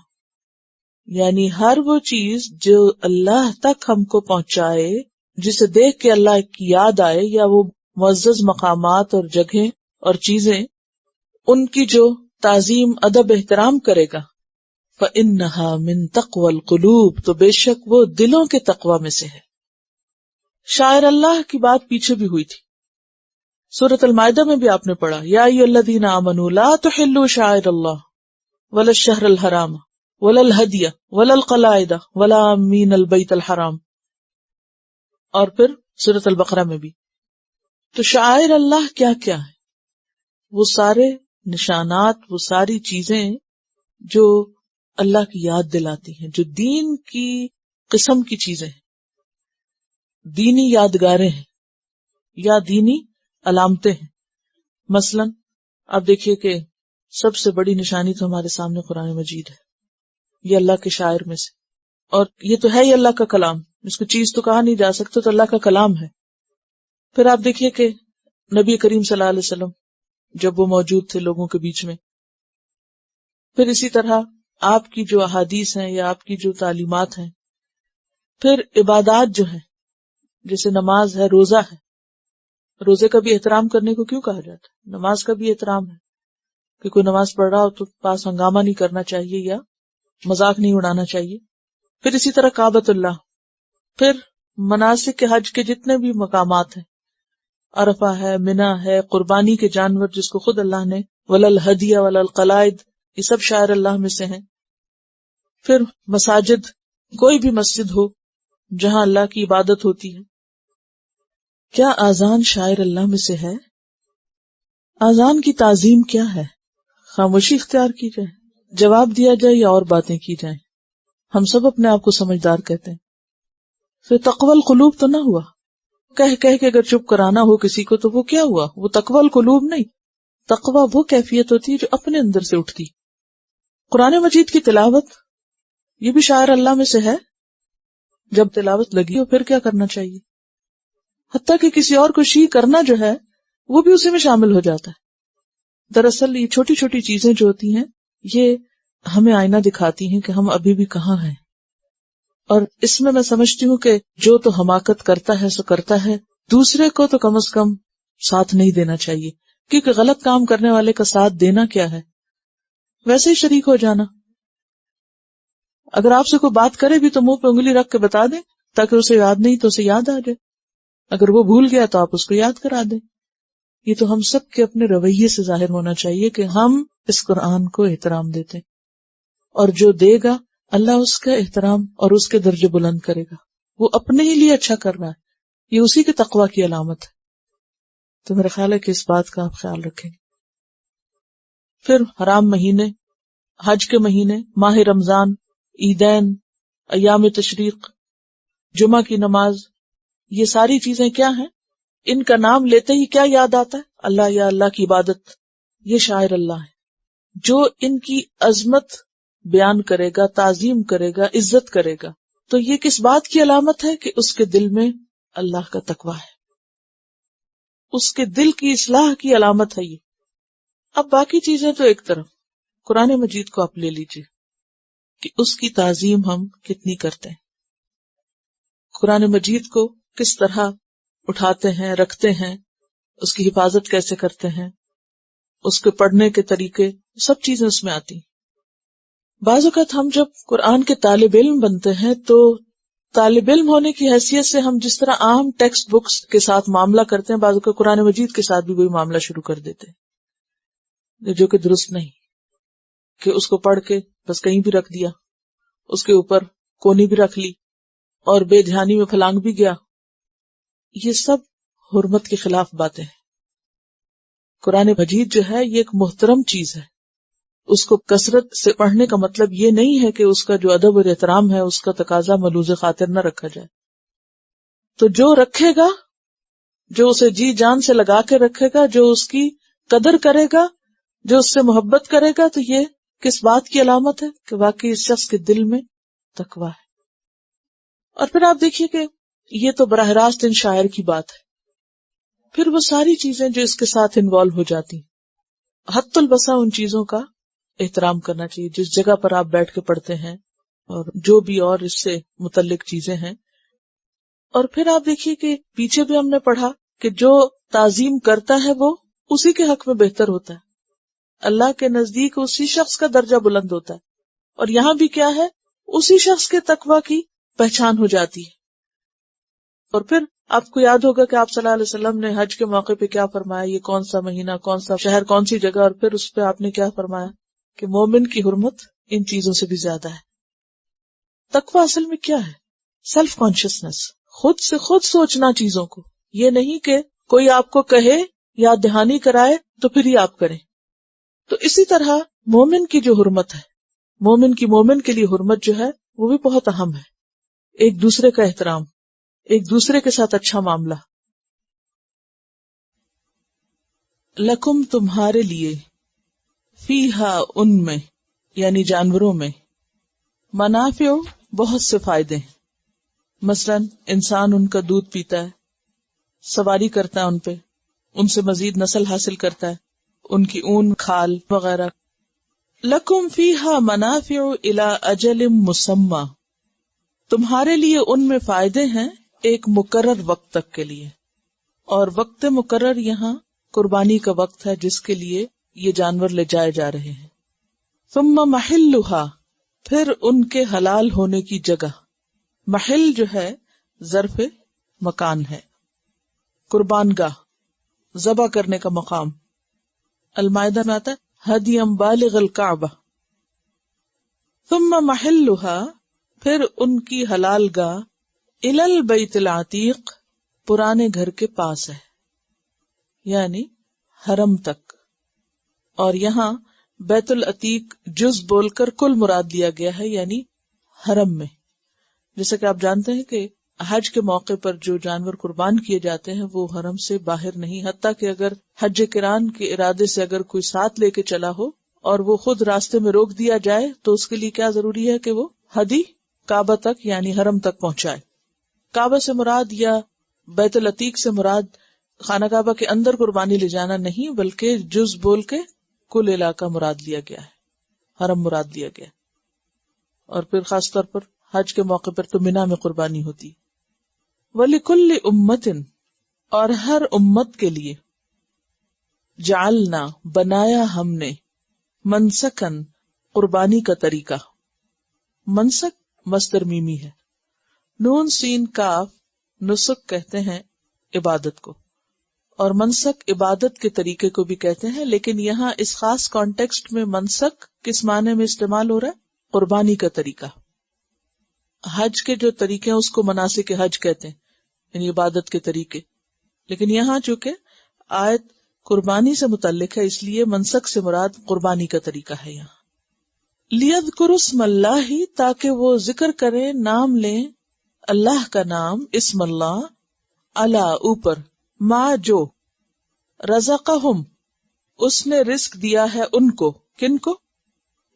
یعنی ہر وہ چیز جو اللہ تک ہم کو پہنچائے، جسے دیکھ کے اللہ کی یاد آئے، یا وہ معزز مقامات اور جگہیں اور چیزیں، ان کی جو تعظیم ادب احترام کرے گا، فَإِنَّهَا مِن تَقْوَى الْقُلُوبِ تو بے شک وہ دلوں کے تقوی میں سے ہے. شاعر اللہ کی بات پیچھے بھی ہوئی تھی، سورۃ المائدہ میں بھی آپ نے پڑھا، یا ایھا الذین آمنوا لا تحلوا شعائر اللہ ولا الشہر الحرام ولا الہدی ولا القلائد ولا آمین البیت الحرام. اور پھر سورۃ البقرہ میں بھی. تو شعائر اللہ کیا کیا ہے؟ وہ سارے نشانات، وہ ساری چیزیں جو اللہ کی یاد دلاتی ہیں، جو دین کی قسم کی چیزیں ہیں، دینی یادگاریں ہیں یا دینی علامتیں ہیں. مثلا آپ دیکھیے کہ سب سے بڑی نشانی تو ہمارے سامنے قرآن مجید ہے، یہ اللہ کے شاعر میں سے، اور یہ تو ہے ہی اللہ کا کلام، اس کو چیز تو کہا نہیں جا سکتا، تو اللہ کا کلام ہے. پھر آپ دیکھیے کہ نبی کریم صلی اللہ علیہ وسلم جب وہ موجود تھے لوگوں کے بیچ میں، پھر اسی طرح آپ کی جو احادیث ہیں یا آپ کی جو تعلیمات ہیں، پھر عبادات جو ہیں جیسے نماز ہے، روزہ ہے. روزے کا بھی احترام کرنے کو کیوں کہا جاتا ہے؟ نماز کا بھی احترام ہے کہ کوئی نماز پڑھ رہا ہو تو پاس ہنگامہ نہیں کرنا چاہیے یا مذاق نہیں اڑانا چاہیے. پھر اسی طرح کعبۃ اللہ، پھر مناسک کے حج کے جتنے بھی مقامات ہیں، عرفہ ہے، منی ہے، قربانی کے جانور جس کو خود اللہ نے، ولا الہدی ولا القلائد، یہ سب شاعر اللہ میں سے ہیں. پھر مساجد، کوئی بھی مسجد ہو جہاں اللہ کی عبادت ہوتی ہے. کیا اذان شاعر اللہ میں سے ہے؟ اذان کی تعظیم کیا ہے؟ خاموشی اختیار کی جائے، جواب دیا جائے یا اور باتیں کی جائیں؟ ہم سب اپنے آپ کو سمجھدار کہتے ہیں. پھر تقوی القلوب تو نہ ہوا، کہہ کے اگر چپ کرانا ہو کسی کو تو وہ کیا ہوا؟ وہ تقوی القلوب نہیں. تقوی وہ کیفیت ہوتی ہے جو اپنے اندر سے اٹھتی. قرآن مجید کی تلاوت یہ بھی شاعر اللہ میں سے ہے. جب تلاوت لگی ہو پھر کیا کرنا چاہیے؟ حتیٰ کہ کسی اور کو شی کرنا جو ہے وہ بھی اسی میں شامل ہو جاتا ہے. دراصل یہ چھوٹی چھوٹی چیزیں جو ہوتی ہیں یہ ہمیں آئینہ دکھاتی ہیں کہ ہم ابھی بھی کہاں ہیں. اور اس میں سمجھتی ہوں کہ جو تو حماقت کرتا ہے سو کرتا ہے، دوسرے کو تو کم از کم ساتھ نہیں دینا چاہیے، کیونکہ غلط کام کرنے والے کا ساتھ دینا کیا ہے؟ ویسے ہی شریک ہو جانا. اگر آپ سے کوئی بات کرے بھی تو منہ پہ انگلی رکھ کے بتا دیں تاکہ اسے یاد نہیں تو اسے یاد آ جائے. اگر وہ بھول گیا تو آپ اس کو یاد کرا دیں. یہ تو ہم سب کے اپنے رویے سے ظاہر ہونا چاہیے کہ ہم اس قرآن کو احترام دیتے ہیں، اور جو دے گا اللہ اس کا احترام اور اس کے درجے بلند کرے گا. وہ اپنے ہی لیے اچھا کر رہا ہے، یہ اسی کے تقوی کی علامت ہے. تو میرا خیال ہے کہ اس بات کا آپ خیال رکھیں. پھر حرام مہینے، حج کے مہینے، ماہ رمضان، عیدین، ایام تشریق، جمعہ کی نماز، یہ ساری چیزیں کیا ہیں؟ ان کا نام لیتے ہی کیا یاد آتا ہے؟ اللہ یا اللہ کی عبادت. یہ شاعر اللہ ہے جو ان کی عظمت بیان کرے گا، تعظیم کرے گا، عزت کرے گا. تو یہ کس بات کی علامت ہے؟ کہ اس کے دل میں اللہ کا تقوی ہے، اس کے دل کی اصلاح کی علامت ہے یہ. اب باقی چیزیں تو ایک طرف، قرآن مجید کو آپ لے لیجئے کہ اس کی تعظیم ہم کتنی کرتے ہیں، قرآن مجید کو کس طرح اٹھاتے ہیں، رکھتے ہیں، اس کی حفاظت کیسے کرتے ہیں، اس کے پڑھنے کے طریقے، سب چیزیں اس میں آتی ہیں. بعض اوقات ہم جب قرآن کے طالب علم بنتے ہیں تو طالب علم ہونے کی حیثیت سے ہم جس طرح عام ٹیکسٹ بکس کے ساتھ معاملہ کرتے ہیں، بعض اوقات قرآن مجید کے ساتھ بھی وہی معاملہ شروع کر دیتے ہیں، جو کہ درست نہیں. کہ اس کو پڑھ کے بس کہیں بھی رکھ دیا، اس کے اوپر کونی بھی رکھ لی اور بے دھیانی میں پھلانگ بھی گیا. یہ سب حرمت کے خلاف باتیں ہیں. قرآن مجید جو ہے یہ ایک محترم چیز ہے. اس کو کثرت سے پڑھنے کا مطلب یہ نہیں ہے کہ اس کا جو ادب اور احترام ہے اس کا تقاضا ملوز خاطر نہ رکھا جائے. تو جو رکھے گا، جو اسے جی جان سے لگا کے رکھے گا، جو اس کی قدر کرے گا، جو اس سے محبت کرے گا، تو یہ کس بات کی علامت ہے؟ کہ واقعی اس شخص کے دل میں تقویٰ ہے. اور پھر آپ دیکھیے کہ یہ تو براہ راست ان شاعر کی بات ہے، پھر وہ ساری چیزیں جو اس کے ساتھ انوالو ہو جاتی، حت البصا ان چیزوں کا احترام کرنا چاہیے جس جگہ پر آپ بیٹھ کے پڑھتے ہیں اور جو بھی اور اس سے متعلق چیزیں ہیں. اور پھر آپ دیکھیے کہ پیچھے بھی ہم نے پڑھا کہ جو تعظیم کرتا ہے وہ اسی کے حق میں بہتر ہوتا ہے، اللہ کے نزدیک اسی شخص کا درجہ بلند ہوتا ہے. اور یہاں بھی کیا ہے، اسی شخص کے تقویٰ کی پہچان ہو جاتی ہے. اور پھر آپ کو یاد ہوگا کہ آپ صلی اللہ علیہ وسلم نے حج کے موقع پہ کیا فرمایا، یہ کون سا مہینہ، کون سا شہر، کون سی جگہ، اور پھر اس پہ آپ نے کیا فرمایا کہ مومن کی حرمت ان چیزوں سے بھی زیادہ ہے. تقویٰ اصل میں کیا ہے؟ سیلف کانشیسنس، خود سے خود سوچنا چیزوں کو، یہ نہیں کہ کوئی آپ کو کہے یا دہانی کرائے تو پھر ہی آپ کریں. تو اسی طرح مومن کی جو حرمت ہے، مومن کے لیے حرمت جو ہے وہ بھی بہت اہم ہے. ایک دوسرے کا احترام، ایک دوسرے کے ساتھ اچھا معاملہ. لکم تمہارے لیے، فیہا ان میں یعنی جانوروں میں، منافع بہت سے فائدے ہیں. مثلا انسان ان کا دودھ پیتا ہے، سواری کرتا ہے ان پہ، ان سے مزید نسل حاصل کرتا ہے، ان کی اون، کھال وغیرہ. لکم فیہا منافع الی اجل مسمی، تمہارے لیے ان میں فائدے ہیں ایک مقرر وقت تک کے لیے. اور وقت مقرر یہاں قربانی کا وقت ہے جس کے لیے یہ جانور لے جائے جا رہے ہیں. ثم محلھا، پھر ان کے حلال ہونے کی جگہ. محل جو ہے ظرف مکان ہے، قربان گاہ، ذبح کرنے کا مقام. المائدہ میں آتا ہے ہدی بالغ الکعبہ. ثم محلھا، پھر ان کی حلال گاہ، الی البیت العتیق، پرانے گھر کے پاس ہے، یعنی حرم تک. اور یہاں بیت العتیق جز بول کر کل مراد لیا گیا ہے، یعنی حرم میں. جیسا کہ آپ جانتے ہیں کہ حج کے موقع پر جو جانور قربان کیے جاتے ہیں وہ حرم سے باہر نہیں، حتیٰ کہ اگر حج قران کے ارادے سے اگر کوئی ساتھ لے کے چلا ہو اور وہ خود راستے میں روک دیا جائے تو اس کے لیے کیا ضروری ہے کہ وہ ہدی کعبہ تک یعنی حرم تک پہنچائے. کعبہ سے مراد یا بیت العتیق سے مراد خانہ کعبہ کے اندر قربانی لے جانا نہیں، بلکہ جز بول کے کل علاقہ مراد لیا گیا ہے، حرم مراد لیا گیا. اور پھر خاص طور پر حج کے موقع پر تو مینا میں قربانی ہوتی. وَلِكُلِّ أُمَّةٍ، اور ہر امت کے لیے، جعلنا، بنایا ہم نے، منسکن، قربانی کا طریقہ. منسک مصدر میمی ہے، نون سین کاف، نسک کہتے ہیں عبادت کو، اور منسک عبادت کے طریقے کو بھی کہتے ہیں. لیکن یہاں اس خاص کانٹیکسٹ میں منسک کس معنی میں استعمال ہو رہا ہے؟ قربانی کا طریقہ. حج کے جو طریقے ہیں اس کو مناسک حج کہتے ہیں، یعنی عبادت کے طریقے. لیکن یہاں چونکہ آیت قربانی سے متعلق ہے اس لیے منسک سے مراد قربانی کا طریقہ ہے. یہاں لیذکروا اسم اللہ، تاکہ وہ ذکر کریں، نام لیں اللہ کا نام، اسم اللہ، علی اوپر، ما جو، رزقہم اس نے رزق دیا ہے ان کو. کن کو؟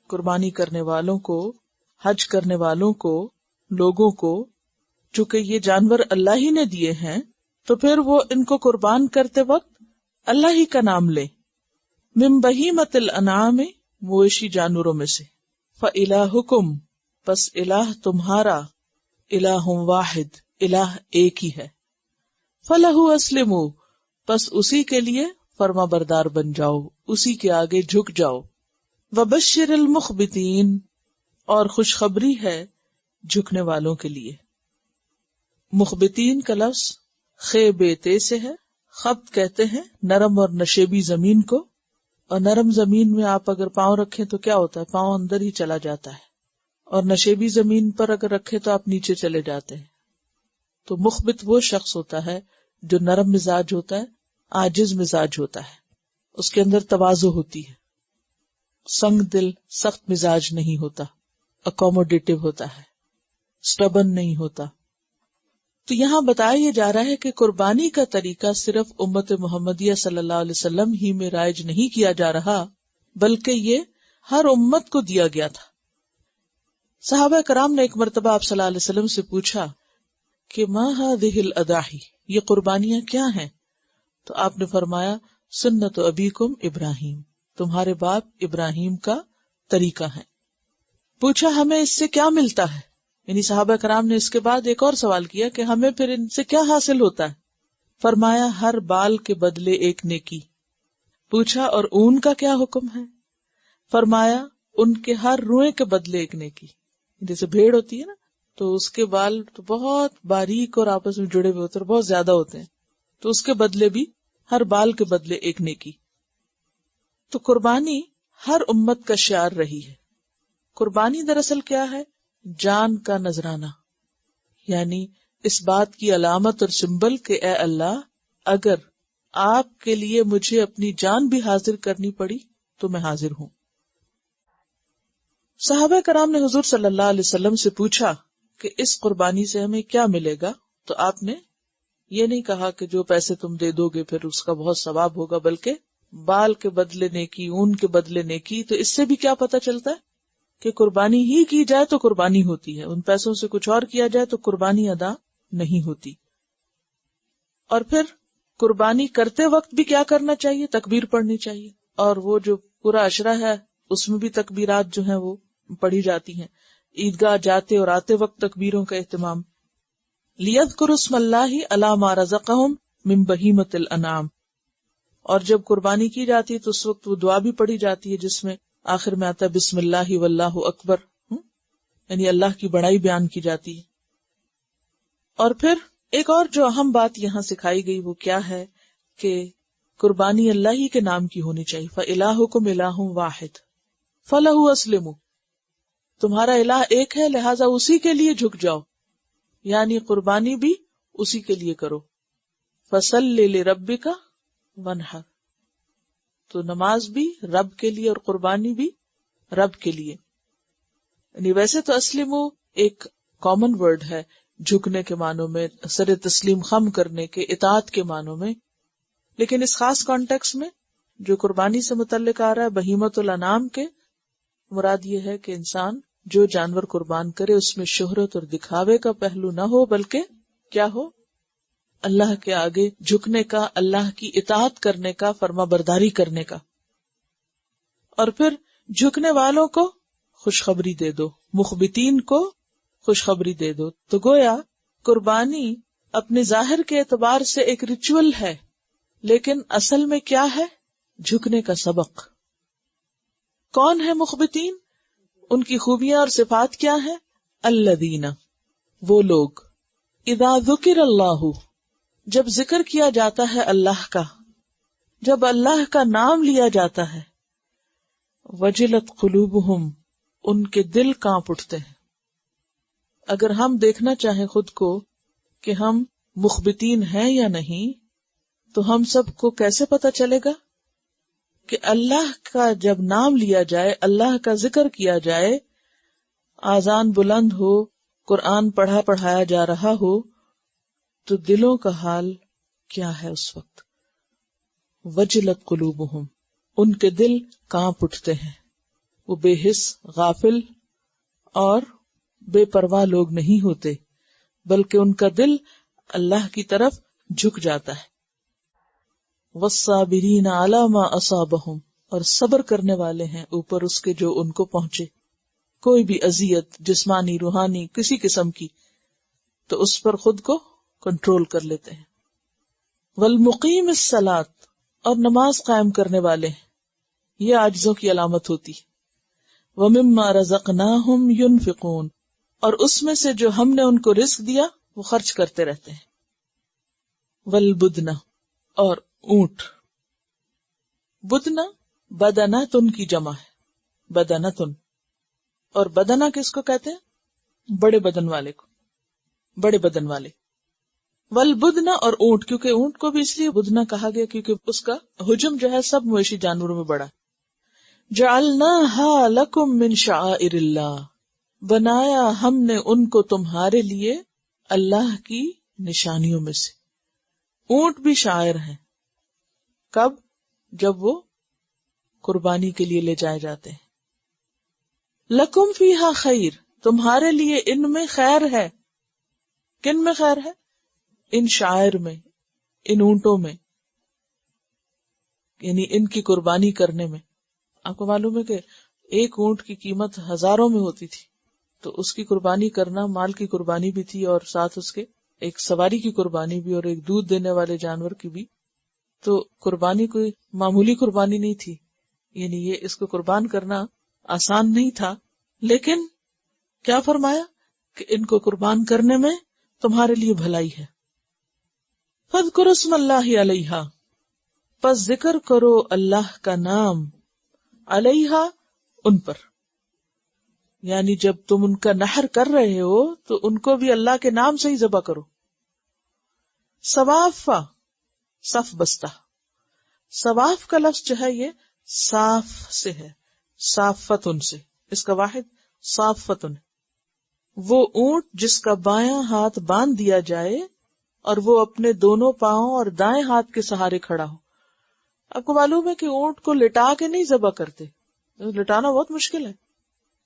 قربانی کرنے والوں کو، حج کرنے والوں کو، لوگوں کو. چونکہ یہ جانور اللہ ہی نے دیے ہیں تو پھر وہ ان کو قربان کرتے وقت اللہ ہی کا نام لے. من بہیمۃ الانعام، مویشی جانوروں میں سے. فإلہکم، پس الہ تمہارا، الہ واحد، الہ ایک ہی ہے. فلہ اسلموا، پس اسی کے لیے فرما بردار بن جاؤ، اسی کے آگے جھک جاؤ. وبشر المخبتین، اور خوشخبری ہے جھکنے والوں کے لیے. مخبتین کا لفظ خے بے تے سے ہے. خبت کہتے ہیں نرم اور نشیبی زمین کو، اور نرم زمین میں آپ اگر پاؤں رکھیں تو کیا ہوتا ہے؟ پاؤں اندر ہی چلا جاتا ہے. اور نشیبی زمین پر اگر رکھے تو آپ نیچے چلے جاتے ہیں. تو مخبت وہ شخص ہوتا ہے جو نرم مزاج ہوتا ہے، عاجز مزاج ہوتا ہے، اس کے اندر تواضع ہوتی ہے، سنگ دل، سخت مزاج نہیں ہوتا، اکوموڈیٹو ہوتا ہے، سٹبن نہیں ہوتا. تو یہاں بتایا یہ جا رہا ہے کہ قربانی کا طریقہ صرف امت محمدیہ صلی اللہ علیہ وسلم ہی میں رائج نہیں کیا جا رہا، بلکہ یہ ہر امت کو دیا گیا تھا. صحابہ کرام نے ایک مرتبہ آپ صلی اللہ علیہ وسلم سے پوچھا کہ ما هذه الاضاحی، یہ قربانیاں کیا ہیں؟ تو آپ نے فرمایا سنت ابیکم ابراہیم، تمہارے باپ ابراہیم کا طریقہ ہے. پوچھا ہمیں اس سے کیا ملتا ہے؟ یعنی صحابہ کرام نے اس کے بعد ایک اور سوال کیا کہ ہمیں پھر ان سے کیا حاصل ہوتا ہے؟ فرمایا ہر بال کے بدلے ایک نیکی. پوچھا اور اون کا کیا حکم ہے؟ فرمایا ان کے ہر روئے کے بدلے ایک نیکی. جیسے بھیڑ ہوتی ہے نا، تو اس کے بال تو بہت باریک اور آپس میں جڑے ہوئے ہوتے ہیں، بہت زیادہ ہوتے ہیں، تو اس کے بدلے بھی ہر بال کے بدلے ایک نیکی. تو قربانی ہر امت کا شعار رہی ہے. قربانی دراصل کیا ہے؟ جان کا نذرانہ، یعنی اس بات کی علامت اور سمبل کہ اے اللہ، اگر آپ کے لیے مجھے اپنی جان بھی حاضر کرنی پڑی تو میں حاضر ہوں. صحابہ کرام نے حضور صلی اللہ علیہ وسلم سے پوچھا کہ اس قربانی سے ہمیں کیا ملے گا؟ تو آپ نے یہ نہیں کہا کہ جو پیسے تم دے دو گے پھر اس کا بہت ثواب ہوگا، بلکہ بال کے بدلے نیکی، اون کے بدلے نیکی. تو اس سے بھی کیا پتہ چلتا ہے کہ قربانی ہی کی جائے تو قربانی ہوتی ہے، ان پیسوں سے کچھ اور کیا جائے تو قربانی ادا نہیں ہوتی. اور پھر قربانی کرتے وقت بھی کیا کرنا چاہیے؟ تکبیر پڑھنی چاہیے، اور وہ جو پورا عشرہ ہے اس میں بھی تکبیرات جو ہیں وہ پڑھی جاتی ہیں. عیدگاہ جاتے اور آتے وقت تکبیروں کا اہتمام. لِيَذْكُرُوا اسْمَ اللَّهِ عَلَىٰ مَا رَزَقَهُمْ مِن بَهِيمَةِ الْأَنْعَامِ. اور جب قربانی کی جاتی ہے تو اس وقت وہ دعا بھی پڑھی جاتی ہے جس میں آخر میں آتا ہے بسم اللہ واللہ اکبر، یعنی اللہ کی بڑائی بیان کی جاتی ہے. اور پھر ایک اور جو اہم بات یہاں سکھائی گئی وہ کیا ہے کہ قربانی اللہ ہی کے نام کی ہونی چاہیے. فَإِلَٰهُكُمْ إِلَٰهٌ وَاحِدٌ فَلَهُ أَسْلِمُوا. تمہارا الہ ایک ہے لہٰذا اسی کے لیے جھک جاؤ، یعنی قربانی بھی اسی کے لیے کرو. فَصَلِّ لِرَبِّكَ وَانْحَرْ. تو نماز بھی رب کے لیے اور قربانی بھی رب کے لیے. یعنی ویسے تو اسلمو ایک کامن ورڈ ہے جھکنے کے معنوں میں، سر تسلیم خم کرنے کے، اطاعت کے معنوں میں، لیکن اس خاص کانٹیکس میں جو قربانی سے متعلق آ رہا ہے بہیمت الانعام کے، مراد یہ ہے کہ انسان جو جانور قربان کرے اس میں شہرت اور دکھاوے کا پہلو نہ ہو، بلکہ کیا ہو؟ اللہ کے آگے جھکنے کا، اللہ کی اطاعت کرنے کا، فرما برداری کرنے کا. اور پھر جھکنے والوں کو خوشخبری دے دو، مخبتین کو خوشخبری دے دو. تو گویا قربانی اپنے ظاہر کے اعتبار سے ایک ریچول ہے، لیکن اصل میں کیا ہے؟ جھکنے کا سبق. کون ہے مخبتین؟ ان کی خوبیاں اور صفات کیا ہیں؟ الذین، وہ لوگ، اذا ذکر اللہ، جب ذکر کیا جاتا ہے اللہ کا، جب اللہ کا نام لیا جاتا ہے، وجلت قلوبہم، ان کے دل کانپ اٹھتے ہیں. اگر ہم دیکھنا چاہیں خود کو کہ ہم مخبتین ہیں یا نہیں، تو ہم سب کو کیسے پتا چلے گا کہ اللہ کا جب نام لیا جائے، اللہ کا ذکر کیا جائے، آذان بلند ہو، قرآن پڑھایا جا رہا ہو، تو دلوں کا حال کیا ہے اس وقت؟ وجلت قلوبہم، ان کے دل کانپ اٹھتے ہیں. وہ بے حس، غافل اور بے پرواہ لوگ نہیں ہوتے، بلکہ ان کا دل اللہ کی طرف جھک جاتا ہے. والصابرین علی ما اصابہم، اور صبر کرنے والے ہیں اوپر اس کے جو ان کو پہنچے. کوئی بھی اذیت جسمانی، روحانی، کسی قسم کی، تو اس پر خود کو کنٹرول کر لیتے ہیں. والمقیم الصلاۃ، اور نماز قائم کرنے والے ہیں، یہ عاجزوں کی علامت ہوتی. ومما رزقناہم ینفقون، اور اس میں سے جو ہم نے ان کو رزق دیا وہ خرچ کرتے رہتے ہیں. والبدن، اور اونٹ. بدنا بدنتن کی جمع ہے، بدنتن. اور بدنا کس کو کہتے ہیں؟ بڑے بدن والے کو، بڑے بدن والے. والبدنا، اور اونٹ، کیونکہ اونٹ کو بھی اس لیے بدنا کہا گیا کیونکہ اس کا حجم جو ہے سب مویشی جانوروں میں بڑا. جعلناہا لکم من شعائر اللہ، بنایا ہم نے ان کو تمہارے لیے اللہ کی نشانیوں میں سے. اونٹ بھی شاعر ہیں. کب؟ جب وہ قربانی کے لیے لے جائے جاتے ہیں. لکم فیہا خیر، تمہارے لیے ان میں خیر ہے. کن میں خیر ہے؟ ان شاعر میں، ان اونٹوں میں، یعنی ان کی قربانی کرنے میں. آپ کو معلوم ہے کہ ایک اونٹ کی قیمت ہزاروں میں ہوتی تھی، تو اس کی قربانی کرنا مال کی قربانی بھی تھی اور ساتھ اس کے ایک سواری کی قربانی بھی اور ایک دودھ دینے والے جانور کی بھی. تو قربانی کوئی معمولی قربانی نہیں تھی، یعنی یہ اس کو قربان کرنا آسان نہیں تھا. لیکن کیا فرمایا کہ ان کو قربان کرنے میں تمہارے لیے بھلائی ہے. فاذکروا اسم اللہ علیہا، پس ذکر کرو اللہ کا نام، علیہا ان پر. یعنی جب تم ان کا نحر کر رہے ہو تو ان کو بھی اللہ کے نام سے ہی ذبح کرو. صوافا، صف بستہ. صواف کا لفظ جو ہے یہ صاف سے ہے، صافتن سے، اس کا واحد صافتن. وہ اونٹ جس کا بایاں ہاتھ باندھ دیا جائے اور وہ اپنے دونوں پاؤں اور دائیں ہاتھ کے سہارے کھڑا ہو. آپ کو معلوم ہے کہ اونٹ کو لٹا کے نہیں ذبح کرتے، لٹانا بہت مشکل ہے.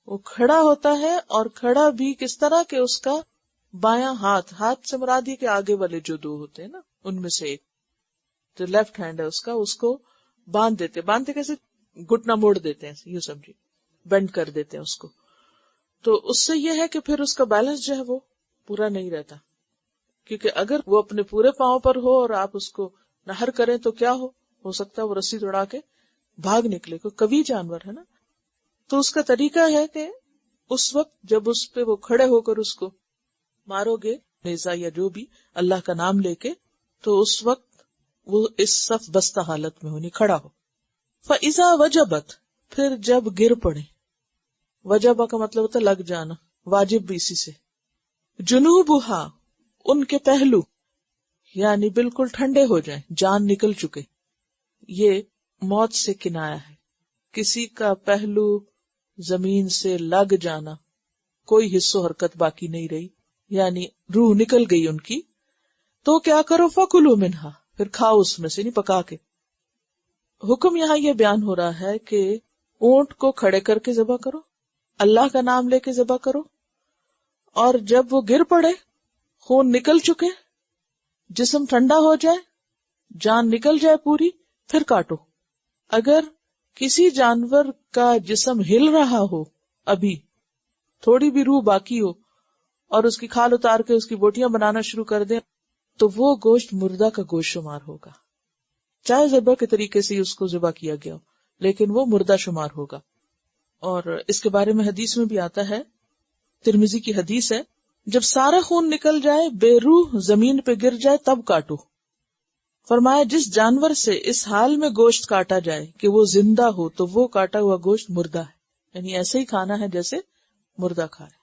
وہ کھڑا ہوتا ہے اور کھڑا بھی کس طرح کہ اس کا بایاں ہاتھ سے مراد یہ کہ آگے والے جو دو ہوتے ہیں نا ان میں سے ایک جو لیفٹ ہینڈ ہے اس کو باندھ باندھتے کیسے، گھٹنا موڑ دیتے ہیں، یوں سمجھیے بینڈ کر دیتے ہیں اس کو. تو اس سے یہ ہے کہ پھر اس کا بیلنس جو ہے وہ پورا نہیں رہتا، کیونکہ اگر وہ اپنے پورے پاؤں پر ہو اور آپ اس کو نہر کریں تو کیا ہو سکتا ہے وہ رسی توڑا کے بھاگ نکلے، کوئی قوی جانور ہے نا. تو اس کا طریقہ ہے کہ اس وقت جب اس پہ وہ کھڑے ہو کر اس کو مارو گے نیزا یا جو بھی اللہ کا نام لے کے، تو اس وقت وہ اس صف بستہ حالت میں ہونی، کھڑا ہو. فَإِذَا وَجَبَتْ، پھر جب گر پڑے. وجبہ کا مطلب ہوتا ہے لگ جانا، واجب بھی اسی سے. جنوبہا، ان کے پہلو، یعنی بالکل ٹھنڈے ہو جائیں، جان نکل چکے. یہ موت سے کنایا ہے. کسی کا پہلو زمین سے لگ جانا، کوئی حصہ حرکت باقی نہیں رہی، یعنی روح نکل گئی ان کی. تو کیا کرو، فَكُلُوا مِنْهَا، پھر کھاؤ اس میں سے، نہیں پکا کے. حکم یہاں یہ بیان ہو رہا ہے کہ اونٹ کو کھڑے کر کے ذبح کرو، اللہ کا نام لے کے ذبح کرو، اور جب وہ گر پڑے، خون نکل چکے، جسم ٹھنڈا ہو جائے، جان نکل جائے پوری، پھر کاٹو. اگر کسی جانور کا جسم ہل رہا ہو، ابھی تھوڑی بھی روح باقی ہو، اور اس کی کھال اتار کے اس کی بوٹیاں بنانا شروع کر دیں، تو وہ گوشت مردہ کا گوشت شمار ہوگا، چاہے ذبح کے طریقے سے اس کو ذبح کیا گیا ہو، لیکن وہ مردہ شمار ہوگا. اور اس کے بارے میں حدیث میں بھی آتا ہے، ترمذی کی حدیث ہے، جب سارا خون نکل جائے، بے روح زمین پہ گر جائے، تب کاٹو. فرمایا جس جانور سے اس حال میں گوشت کاٹا جائے کہ وہ زندہ ہو تو وہ کاٹا ہوا گوشت مردہ ہے، یعنی ایسے ہی کھانا ہے جیسے مردہ کھا رہے.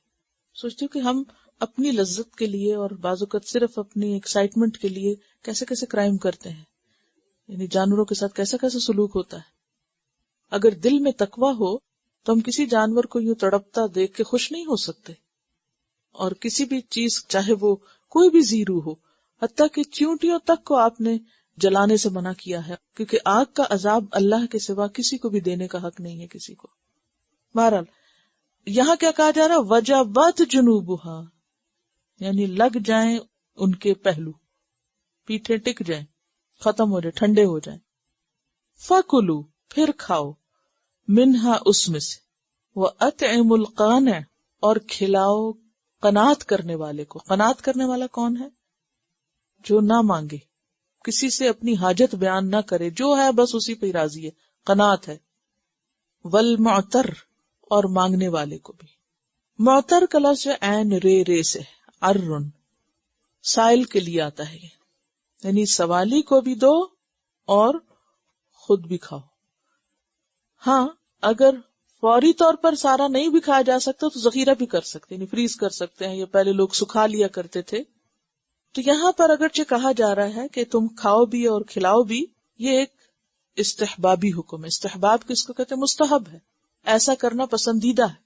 سوچتی ہوں کہ ہم اپنی لذت کے لیے اور بعض اوقات صرف اپنی ایکسائٹمنٹ کے لیے کیسے کیسے کرائم کرتے ہیں، یعنی جانوروں کے ساتھ کیسا کیسا سلوک ہوتا ہے. اگر دل میں تقویٰ ہو تو ہم کسی جانور کو یوں تڑپتا دیکھ کے خوش نہیں ہو سکتے. اور کسی بھی چیز، چاہے وہ کوئی بھی زیرو ہو، حتیٰ کہ چیونٹیوں تک کو آپ نے جلانے سے منع کیا ہے، کیونکہ آگ کا عذاب اللہ کے سوا کسی کو بھی دینے کا حق نہیں ہے کسی کو. بہرحال یہاں کیا کہا جا رہا، وجبت جنوبہا، یعنی لگ جائیں ان کے پہلو، پیٹھیں ٹک جائیں، ختم ہو جائے، ٹھنڈے ہو جائیں. فَكُلُوا، پھر کھاؤ، منہا اس میں سے، وَأَطْعِمُوا الْقَانِعَ، اور کھلاؤ قناعت کرنے والے کو. قناعت کرنے والا کون ہے؟ جو نہ مانگے، کسی سے اپنی حاجت بیان نہ کرے، جو ہے بس اسی پہ راضی ہے، قناعت ہے. والمعتر، اور مانگنے والے کو بھی. معتر کا لفظ عین رے سے، ارن، سائل کے لیے آتا ہے، یعنی سوالی کو بھی دو اور خود بھی کھاؤ. ہاں اگر فوری طور پر سارا نہیں بھی کھایا جا سکتا تو ذخیرہ بھی کر سکتے، یعنی فریز کر سکتے ہیں، یا پہلے لوگ سکھا لیا کرتے تھے. تو یہاں پر اگرچہ کہا جا رہا ہے کہ تم کھاؤ بھی اور کھلاؤ بھی، یہ ایک استحبابی حکم ہے. استحباب کس کو کہتے ہیں؟ مستحب ہے، ایسا کرنا پسندیدہ ہے.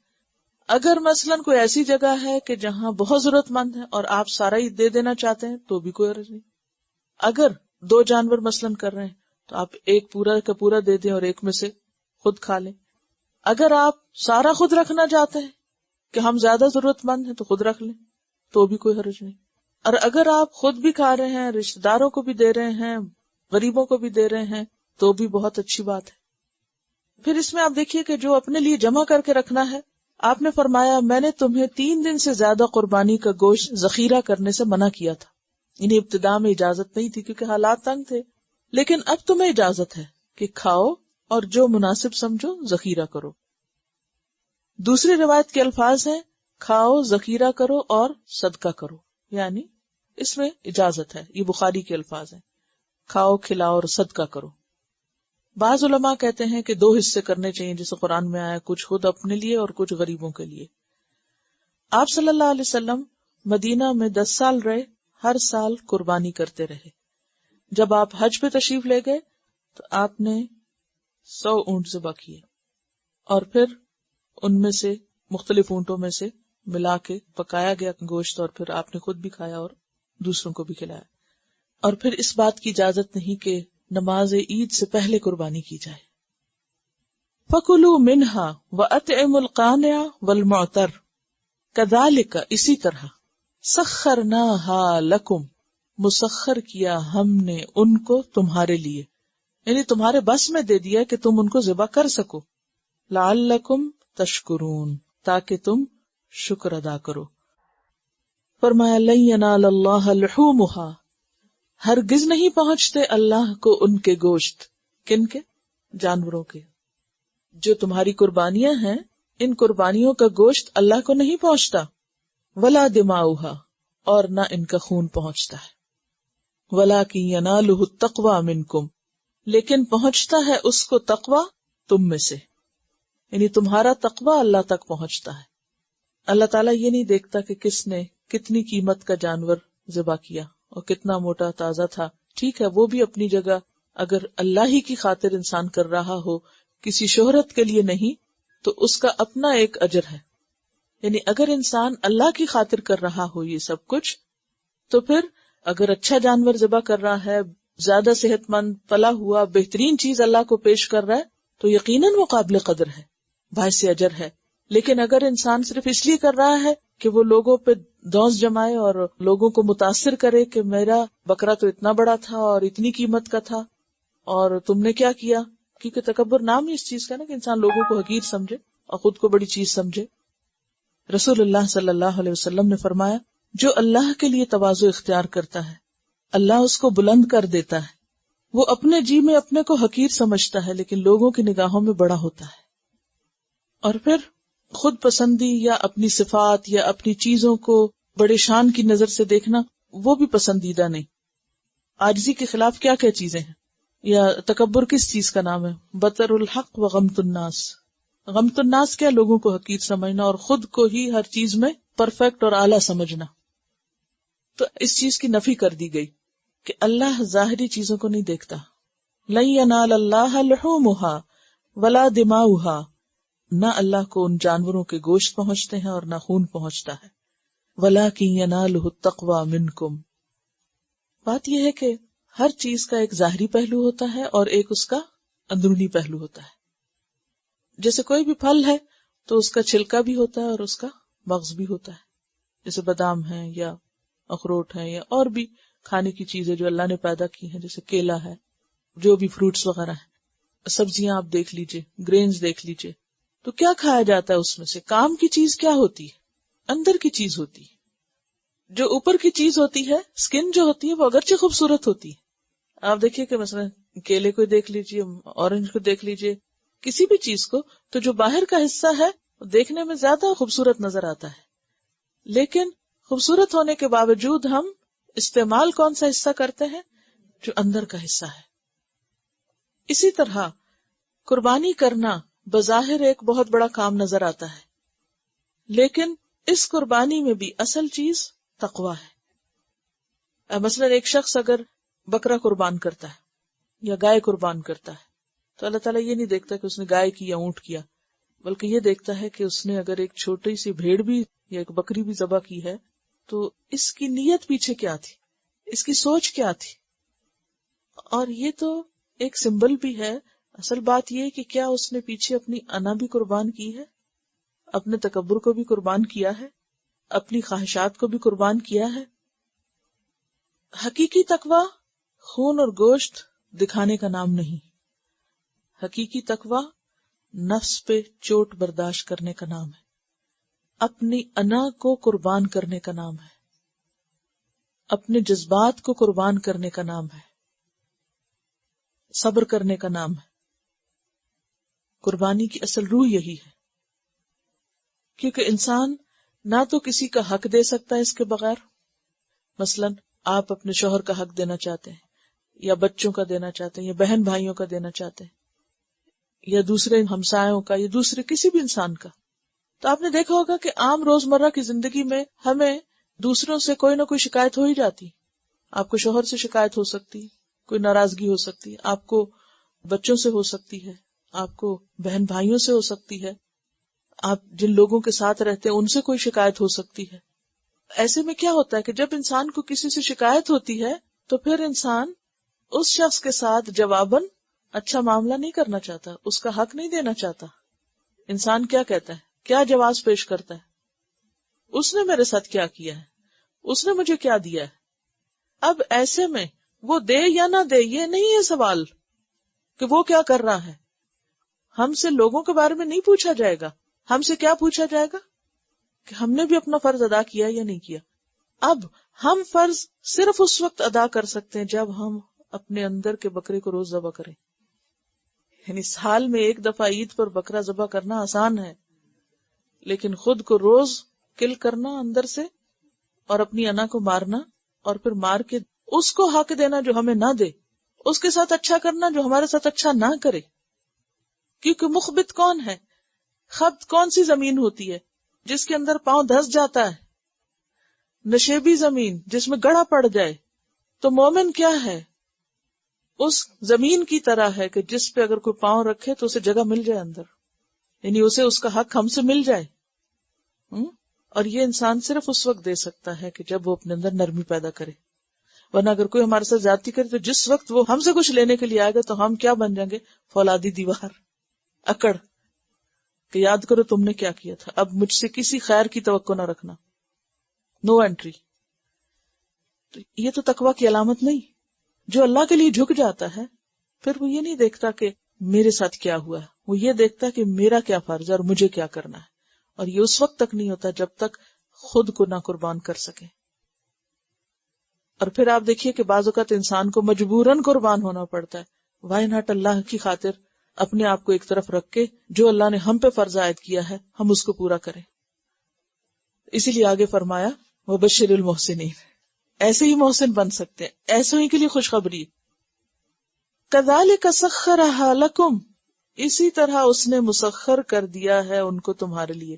اگر مثلاً کوئی ایسی جگہ ہے کہ جہاں بہت ضرورت مند ہے اور آپ سارا ہی دے دینا چاہتے ہیں تو بھی کوئی عرض نہیں. اگر 2 جانور مثلاً کر رہے ہیں تو آپ ایک پورا کا پورا دے دیں اور ایک میں سے خود کھا لیں. اگر آپ سارا خود رکھنا چاہتے ہیں کہ ہم زیادہ ضرورت مند ہیں تو خود رکھ لیں، تو بھی کوئی حرج نہیں. اور اگر آپ خود بھی کھا رہے ہیں، رشتہ داروں کو بھی دے رہے ہیں، غریبوں کو بھی دے رہے ہیں، تو بھی بہت اچھی بات ہے. پھر اس میں آپ دیکھیے کہ جو اپنے لیے جمع کر کے رکھنا ہے، آپ نے فرمایا میں نے تمہیں 3 دن سے زیادہ قربانی کا گوشت ذخیرہ کرنے سے منع کیا تھا. انہیں ابتدا میں اجازت نہیں تھی کیونکہ حالات تنگ تھے، لیکن اب تمہیں اجازت ہے کہ کھاؤ اور جو مناسب سمجھو ذخیرہ کرو. دوسری روایت کے الفاظ ہیں کھاؤ، ذخیرہ کرو اور صدقہ کرو، یعنی اس میں اجازت ہے. یہ بخاری کے الفاظ ہیں، کھاؤ، کھلاؤ اور صدقہ کرو. بعض علماء کہتے ہیں کہ 2 حصے کرنے چاہیے جیسے قرآن میں آیا، کچھ خود اپنے لیے اور کچھ غریبوں کے لیے. آپ صلی اللہ علیہ وسلم مدینہ میں 10 سال رہے، ہر سال قربانی کرتے رہے. جب آپ حج پہ تشریف لے گئے تو آپ نے 100 اونٹ ذبح کیے اور پھر ان میں سے مختلف اونٹوں میں سے ملا کے پکایا گیا گوشت، اور پھر آپ نے خود بھی کھایا اور دوسروں کو بھی کھلایا. اور پھر اس بات کی اجازت نہیں کہ نماز عید سے پہلے قربانی کی جائے. فَكُلُوا مِنْهَا وَأَطْعِمُوا الْقَانِعَ وَالْمُعْتَرَّ كَذَلِكَ، اسی طرح سَخَّرْنَاهَا لَكُمْ، مسخر کیا ہم نے ان کو تمہارے لیے، یعنی تمہارے بس میں دے دیا کہ تم ان کو ذبح کر سکو. لَعَلَّكُمْ تَشْكُرُونَ، تاکہ تم شکر ادا کرو. فرمایا لَن يَنَالَ اللَّهَ لُحُومُهَا، ہرگز نہیں پہنچتے اللہ کو ان کے گوشت. کن کے؟ جانوروں کے. جو تمہاری قربانیاں ہیں، ان قربانیوں کا گوشت اللہ کو نہیں پہنچتا. ولا دماؤها، اور نہ ان کا خون پہنچتا ہے. ولکن ینالہ التقوی منکم، لیکن پہنچتا ہے اس کو تقوی تم میں سے، یعنی تمہارا تقوی اللہ تک پہنچتا ہے. اللہ تعالیٰ یہ نہیں دیکھتا کہ کس نے کتنی قیمت کا جانور ذبح کیا اور کتنا موٹا تازہ تھا. ٹھیک ہے، وہ بھی اپنی جگہ اگر اللہ ہی کی خاطر انسان کر رہا ہو، کسی شہرت کے لیے نہیں، تو اس کا اپنا ایک اجر ہے. یعنی اگر انسان اللہ کی خاطر کر رہا ہو یہ سب کچھ، تو پھر اگر اچھا جانور ذبح کر رہا ہے، زیادہ صحت مند پلا ہوا بہترین چیز اللہ کو پیش کر رہا ہے، تو یقیناً وہ قابل قدر ہے، باعث اجر ہے. لیکن اگر انسان صرف اس لیے کر رہا ہے کہ وہ لوگوں پہ دونس جمائے اور لوگوں کو متاثر کرے کہ میرا بکرا تو اتنا بڑا تھا اور اتنی قیمت کا تھا اور تم نے کیا کیا، کیونکہ تکبر نام ہی اس چیز کا نا کہ انسان لوگوں کو حقیر سمجھے اور خود کو بڑی چیز سمجھے. رسول اللہ صلی اللہ علیہ وسلم نے فرمایا جو اللہ کے لیے تواضع اختیار کرتا ہے اللہ اس کو بلند کر دیتا ہے. وہ اپنے جی میں اپنے کو حقیر سمجھتا ہے لیکن لوگوں کی نگاہوں میں بڑا ہوتا ہے. اور پھر خود پسندی یا اپنی صفات یا اپنی چیزوں کو بڑے شان کی نظر سے دیکھنا وہ بھی پسندیدہ نہیں. عاجزی کے خلاف کیا کیا چیزیں ہیں، یا تکبر کس چیز کا نام ہے؟ بطر الحق و غمت الناس. غمت الناس کیا؟ لوگوں کو حقیر سمجھنا اور خود کو ہی ہر چیز میں پرفیکٹ اور اعلیٰ سمجھنا. تو اس چیز کی نفی کر دی گئی کہ اللہ ظاہری چیزوں کو نہیں دیکھتا. لن ینال اللہ لحومها ولا دماؤها، نہ اللہ کو ان جانوروں کے گوشت پہنچتے ہیں اور نہ خون پہنچتا ہے. ولکن ینالہ التقوی منکم. بات یہ ہے کہ ہر چیز کا ایک ظاہری پہلو ہوتا ہے اور ایک اس کا اندرونی پہلو ہوتا ہے. جیسے کوئی بھی پھل ہے تو اس کا چھلکا بھی ہوتا ہے اور اس کا مغز بھی ہوتا ہے. جیسے بادام ہیں یا اخروٹ ہیں یا اور بھی کھانے کی چیزیں جو اللہ نے پیدا کی ہیں، جیسے کیلا ہے، جو بھی فروٹس وغیرہ ہیں. سبزیاں آپ دیکھ لیجئے، گرینز دیکھ لیجئے، تو کیا کھایا جاتا ہے اس میں سے؟ کام کی چیز کیا ہوتی ہے؟ اندر کی چیز ہوتی ہے. جو اوپر کی چیز ہوتی ہے، سکن جو ہوتی ہے، وہ اگرچہ خوبصورت ہوتی ہے. آپ دیکھیے کہ مثلا کیلے کو دیکھ لیجئے، اورنج کو دیکھ لیجئے، کسی بھی چیز کو، تو جو باہر کا حصہ ہے دیکھنے میں زیادہ خوبصورت نظر آتا ہے، لیکن خوبصورت ہونے کے باوجود ہم استعمال کون سا حصہ کرتے ہیں؟ جو اندر کا حصہ ہے. اسی طرح قربانی کرنا بظاہر ایک بہت بڑا کام نظر آتا ہے، لیکن اس قربانی میں بھی اصل چیز تقویٰ ہے. مثلا ایک شخص اگر بکرا قربان کرتا ہے یا گائے قربان کرتا ہے تو اللہ تعالیٰ یہ نہیں دیکھتا کہ اس نے گائے کی یا اونٹ کیا، بلکہ یہ دیکھتا ہے کہ اس نے اگر ایک چھوٹی سی بھیڑ بھی یا ایک بکری بھی ذبح کی ہے تو اس کی نیت پیچھے کیا تھی، اس کی سوچ کیا تھی. اور یہ تو ایک سمبل بھی ہے اصل بات یہ ہے کہ کیا اس نے پیچھے اپنی انا بھی قربان کی ہے، اپنے تکبر کو بھی قربان کیا ہے، اپنی خواہشات کو بھی قربان کیا ہے؟ حقیقی تقویٰ خون اور گوشت دکھانے کا نام نہیں، حقیقی تقویٰ نفس پہ چوٹ برداشت کرنے کا نام ہے، اپنی انا کو قربان کرنے کا نام ہے، اپنے جذبات کو قربان کرنے کا نام ہے، صبر کرنے کا نام ہے۔ قربانی کی اصل روح یہی ہے، کیونکہ انسان نہ تو کسی کا حق دے سکتا ہے اس کے بغیر، مثلا آپ اپنے شوہر کا حق دینا چاہتے ہیں، یا بچوں کا دینا چاہتے ہیں، یا بہن بھائیوں کا دینا چاہتے ہیں، یا دوسرے ہمسایوں کا، یا دوسرے کسی بھی انسان کا، تو آپ نے دیکھا ہوگا کہ عام روزمرہ کی زندگی میں ہمیں دوسروں سے کوئی نہ کوئی شکایت ہو ہی جاتی۔ آپ کو شوہر سے شکایت ہو سکتی، کوئی ناراضگی ہو سکتی ہے، آپ کو بچوں سے ہو سکتی ہے، آپ کو بہن بھائیوں سے ہو سکتی ہے، آپ جن لوگوں کے ساتھ رہتے ہیں ان سے کوئی شکایت ہو سکتی ہے۔ ایسے میں کیا ہوتا ہے کہ جب انسان کو کسی سے شکایت ہوتی ہے تو پھر انسان اس شخص کے ساتھ جواباً اچھا معاملہ نہیں کرنا چاہتا، اس کا حق نہیں دینا چاہتا۔ انسان کیا کہتا ہے، کیا جواز پیش کرتا ہے، اس نے میرے ساتھ کیا کیا ہے، اس نے مجھے کیا دیا ہے۔ اب ایسے میں وہ دے یا نہ دے یہ نہیں ہے سوال کہ وہ کیا کر رہا ہے، ہم سے لوگوں کے بارے میں نہیں پوچھا جائے گا، ہم سے کیا پوچھا جائے گا کہ ہم نے بھی اپنا فرض ادا کیا یا نہیں کیا۔ اب ہم فرض صرف اس وقت ادا کر سکتے ہیں جب ہم اپنے اندر کے بکرے کو روز ذبح کریں، یعنی سال میں ایک دفعہ عید پر بکرا ذبح کرنا آسان ہے، لیکن خود کو روز کل کرنا اندر سے اور اپنی انا کو مارنا، اور پھر مار کے اس کو حق دینا جو ہمیں نہ دے، اس کے ساتھ اچھا کرنا جو ہمارے ساتھ اچھا نہ کرے۔ کیونکہ مخبت کون ہے، خبت کون سی زمین ہوتی ہے جس کے اندر پاؤں دھس جاتا ہے، نشیبی زمین جس میں گڑھا پڑ جائے۔ تو مومن کیا ہے، اس زمین کی طرح ہے کہ جس پہ اگر کوئی پاؤں رکھے تو اسے جگہ مل جائے اندر، یعنی اسے اس کا حق ہم سے مل جائے۔ اور یہ انسان صرف اس وقت دے سکتا ہے کہ جب وہ اپنے اندر نرمی پیدا کرے، ورنہ اگر کوئی ہمارے ساتھ زیادتی کرے تو جس وقت وہ ہم سے کچھ لینے کے لیے آئے گا تو ہم کیا بن جائیں گے، فولادی دیوار، اکڑ کہ یاد کرو تم نے کیا کیا تھا، اب مجھ سے کسی خیر کی توقع نہ رکھنا، نو انٹری۔ تو یہ تو تقویٰ کی علامت نہیں۔ جو اللہ کے لیے جھک جاتا ہے پھر وہ یہ نہیں دیکھتا کہ میرے ساتھ کیا ہوا ہے، وہ یہ دیکھتا کہ میرا کیا فرض ہے اور مجھے کیا کرنا ہے، اور یہ اس وقت تک نہیں ہوتا جب تک خود کو نہ قربان کر سکے۔ اور پھر آپ دیکھیے کہ بعض اوقات انسان کو مجبوراً قربان ہونا پڑتا ہے، وائی ناٹ اللہ کی خاطر اپنے آپ کو ایک طرف رکھ کے جو اللہ نے ہم پہ فرض عائد کیا ہے ہم اس کو پورا کریں۔ اسی لیے آگے فرمایا وبشر المحسنین، ایسے ہی محسن بن سکتے ہیں، ایسے ہی کے لیے خوشخبری۔ کذالک سخرھا لکم، اسی طرح اس نے مسخر کر دیا ہے ان کو تمہارے لیے۔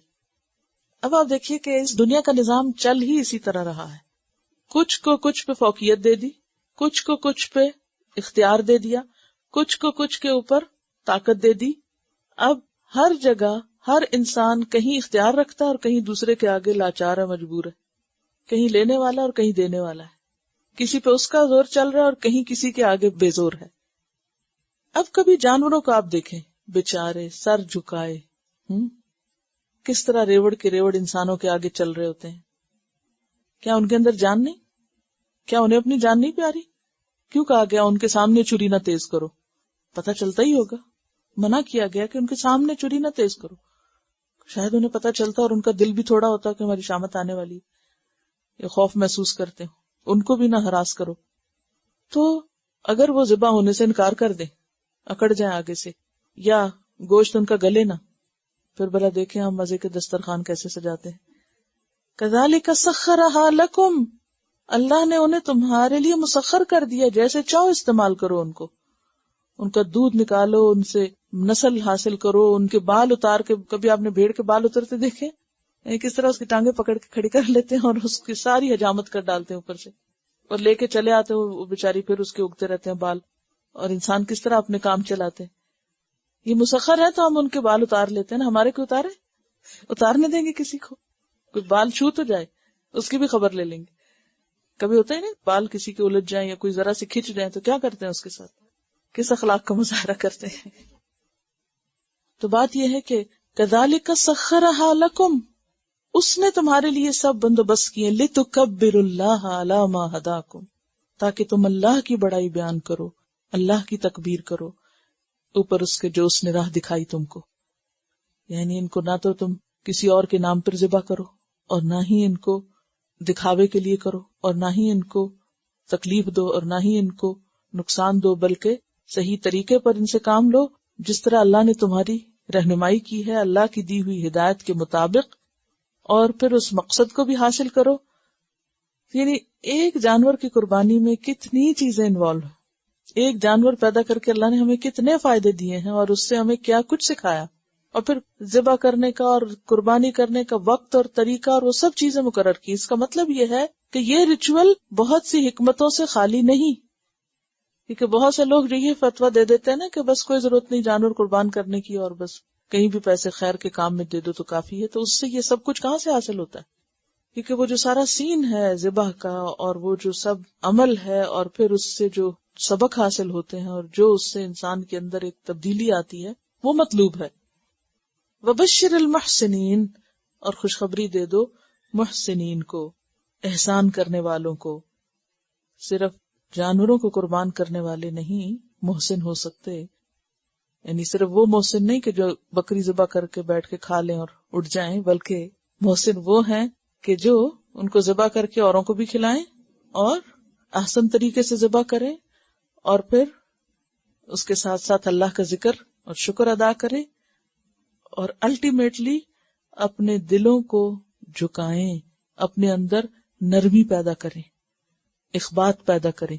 اب آپ دیکھیے کہ اس دنیا کا نظام چل ہی اسی طرح رہا ہے، کچھ کو کچھ پہ فوقیت دے دی، کچھ کو کچھ پہ اختیار دے دیا، کچھ کو کچھ کے اوپر طاقت دے دی۔ اب ہر جگہ ہر انسان کہیں اختیار رکھتا ہے اور کہیں دوسرے کے آگے لاچار ہے، مجبور ہے، کہیں لینے والا اور کہیں دینے والا ہے، کسی پہ اس کا زور چل رہا ہے اور کہیں کسی کے آگے بے زور ہے۔ اب کبھی جانوروں کو آپ دیکھیں، بیچارے سر جھکائے، کس طرح ریوڑ کے ریوڑ انسانوں کے آگے چل رہے ہوتے ہیں۔ کیا ان کے اندر جان نہیں؟ کیا انہیں اپنی جان نہیں پیاری؟ کیوں کہا گیا ان کے سامنے چھری نہ تیز کرو؟ پتہ چلتا ہی ہوگا، منع کیا گیا کہ ان کے سامنے چھری نہ تیز کرو۔ شاید انہیں پتہ چلتا اور ان کا دل بھی تھوڑا ہوتا کہ ہماری شامت آنے والی، یہ خوف محسوس کرتے ہو، ان کو بھی نہ ہراس کرو۔ تو اگر وہ ذبح ہونے سے انکار کر دیں، اکڑ جائیں آگے سے، یا گوشت ان کا گلے نہ، پھر بلا دیکھیں ہم مزے کے دسترخوان کیسے سجاتے ہیں۔ کذالک سخرھا لکم، اللہ نے انہیں تمہارے لیے مسخر کر دیا، جیسے چاہو استعمال کرو ان کو، ان کا دودھ نکالو، ان سے نسل حاصل کرو، ان کے بال اتار کے، کبھی آپ نے بھیڑ کے بال اترتے دیکھے؟ کس طرح اس کی ٹانگیں پکڑ کے کھڑی کر لیتے ہیں اور اس کی ساری حجامت کر ڈالتے ہیں اوپر سے، اور لے کے چلے آتے ہیں، وہ بیچاری پھر اس کے اگتے رہتے ہیں بال، اور انسان کس طرح اپنے کام چلاتے ہیں۔ یہ مسخر ہے تو ہم ان کے بال اتار لیتے ہیں نا، ہمارے کو اتارنے دیں گے کسی کو؟ کوئی بال چھو تو جائے اس کی بھی خبر لے لیں گے۔ کبھی ہوتا ہے نا بال کسی کے الجھ جائیں یا کوئی ذرا سے کھچ جائیں تو کیا کرتے ہیں اس کے ساتھ، کس اخلاق کا مظاہرہ کرتے ہیں۔ تو بات یہ ہے کہ کذالک سخرھا لکم، اس نے تمہارے لیے سب بندوبست کیے، لتکبروا اللہ علی ما ھداکم، تاکہ تم اللہ کی بڑائی بیان کرو، اللہ کی تکبیر کرو اوپر اس کے جو اس نے راہ دکھائی تم کو. یعنی ان کو نہ تو تم کسی اور کے نام پر ذبح کرو، اور نہ ہی ان کو دکھاوے کے لیے کرو، اور نہ ہی ان کو تکلیف دو، اور نہ ہی ان کو نقصان دو، بلکہ صحیح طریقے پر ان سے کام لو جس طرح اللہ نے تمہاری رہنمائی کی ہے، اللہ کی دی ہوئی ہدایت کے مطابق، اور پھر اس مقصد کو بھی حاصل کرو. یعنی ایک جانور کی قربانی میں کتنی چیزیں انوالو ہیں. ایک جانور پیدا کر کے اللہ نے ہمیں کتنے فائدے دیے ہیں، اور اس سے ہمیں کیا کچھ سکھایا، اور پھر ذبح کرنے کا اور قربانی کرنے کا وقت اور طریقہ اور وہ سب چیزیں مقرر کی. اس کا مطلب یہ ہے کہ یہ ریچول بہت سی حکمتوں سے خالی نہیں، کیونکہ بہت سے لوگ یہ فتویٰ دے دیتے ہیں نا کہ بس کوئی ضرورت نہیں جانور قربان کرنے کی، اور بس کہیں بھی پیسے خیر کے کام میں دے دو تو کافی ہے. تو اس سے یہ سب کچھ کہاں سے حاصل ہوتا ہے؟ کیونکہ وہ جو سارا سین ہے ذبح کا، اور وہ جو سب عمل ہے، اور پھر اس سے جو سبق حاصل ہوتے ہیں، اور جو اس سے انسان کے اندر ایک تبدیلی آتی ہے، وہ مطلوب ہے. وبشر المحسنین، اور خوشخبری دے دو محسنین کو، احسان کرنے والوں کو. صرف جانوروں کو قربان کرنے والے نہیں محسن ہو سکتے، یعنی صرف وہ محسن نہیں کہ جو بکری ذبح کر کے بیٹھ کے کھا لیں اور اٹھ جائیں، بلکہ محسن وہ ہیں کہ جو ان کو ذبح کر کے اوروں کو بھی کھلائیں، اور احسن طریقے سے ذبح کریں، اور پھر اس کے ساتھ ساتھ اللہ کا ذکر اور شکر ادا کریں، اور الٹیمیٹلی اپنے دلوں کو جھکائیں، اپنے اندر نرمی پیدا کریں، اخبات پیدا کریں.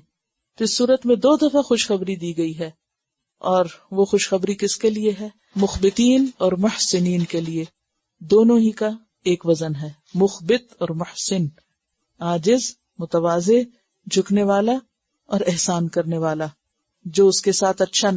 تو اس صورت میں 2 دفعہ خوشخبری دی گئی ہے، اور وہ خوشخبری کس کے لیے ہے؟ مخبتین اور محسنین کے لیے. دونوں ہی کا ایک وزن ہے، مخبت اور محسن، عاجز، متواضع، جھکنے والا اور احسان کرنے والا، جو اس کے ساتھ اچھا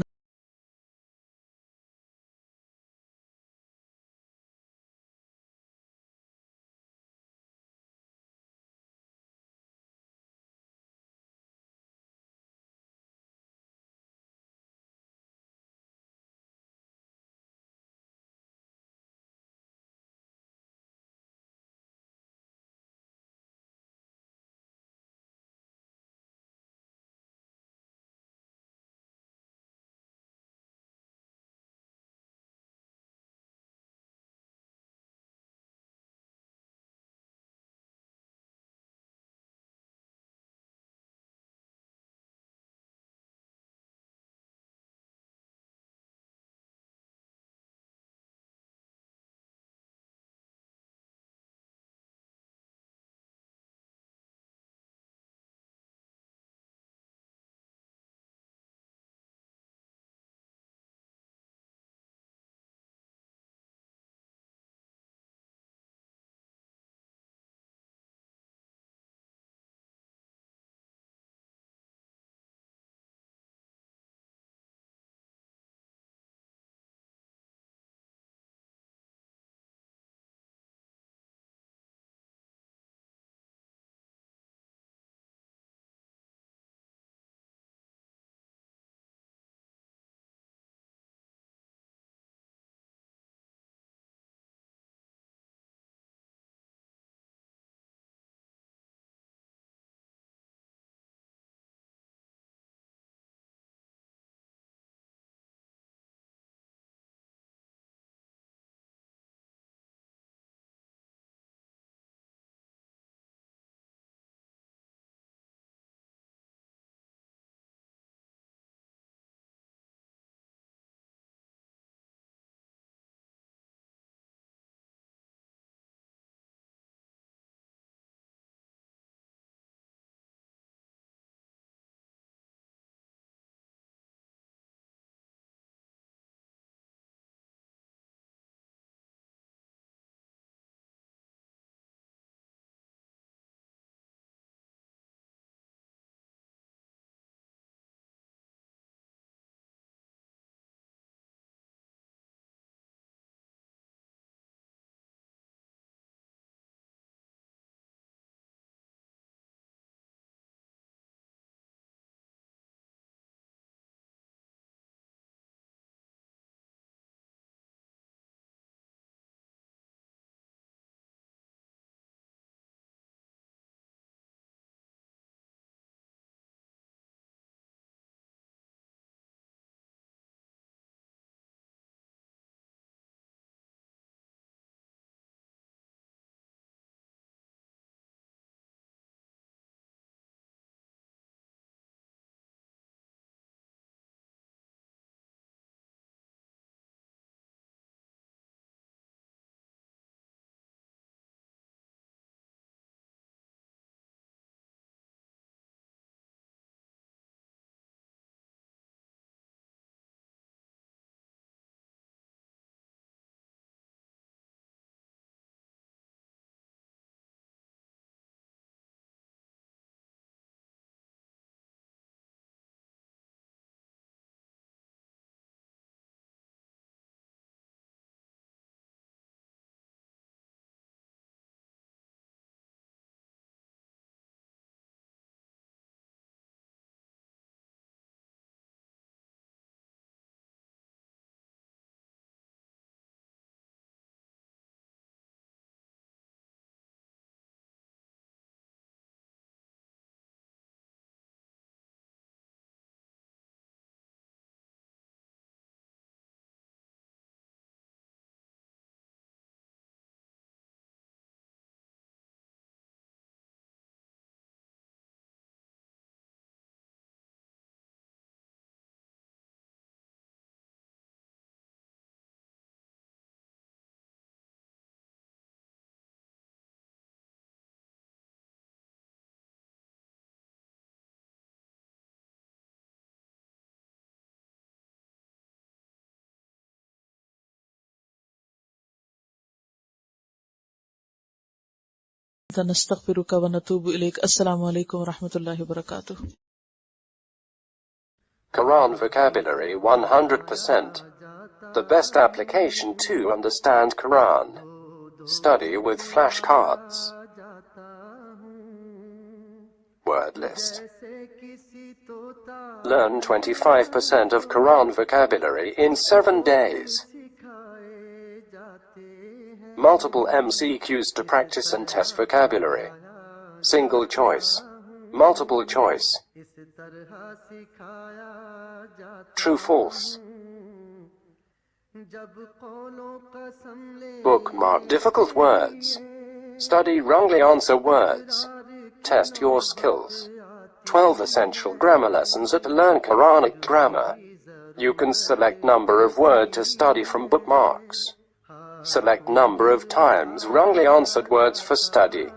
نستغفرک ونتوب الیک. السلام علیکم ورحمۃ اللہ وبرکاتہ. Quran vocabulary 100%. The best application to understand Quran. Study with flashcards. Word list. Learn 25% of Quran vocabulary in 7 days. Multiple MCQs to practice and test vocabulary. Single choice. Multiple choice. True false. Bookmark difficult words. Study wrongly answer words. Test your skills. 12 essential grammar lessons at Learn Quranic Grammar. You can select number of word to study from bookmarks. Select number of times wrongly answered words for study.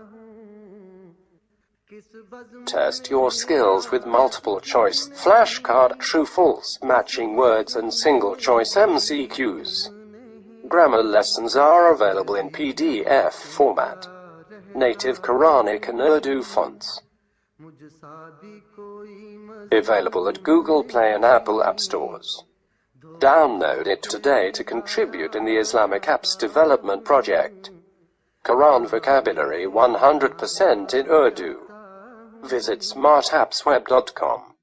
Test your skills with multiple choice flashcard, true false, matching words and single choice MCQs. Grammar lessons are available in PDF format. Native Quranic and Urdu fonts. Available at Google Play and Apple App Stores. Download it today to contribute in the Islamic Apps Development Project. Quran vocabulary 100% in Urdu. Visit smartappsweb.com.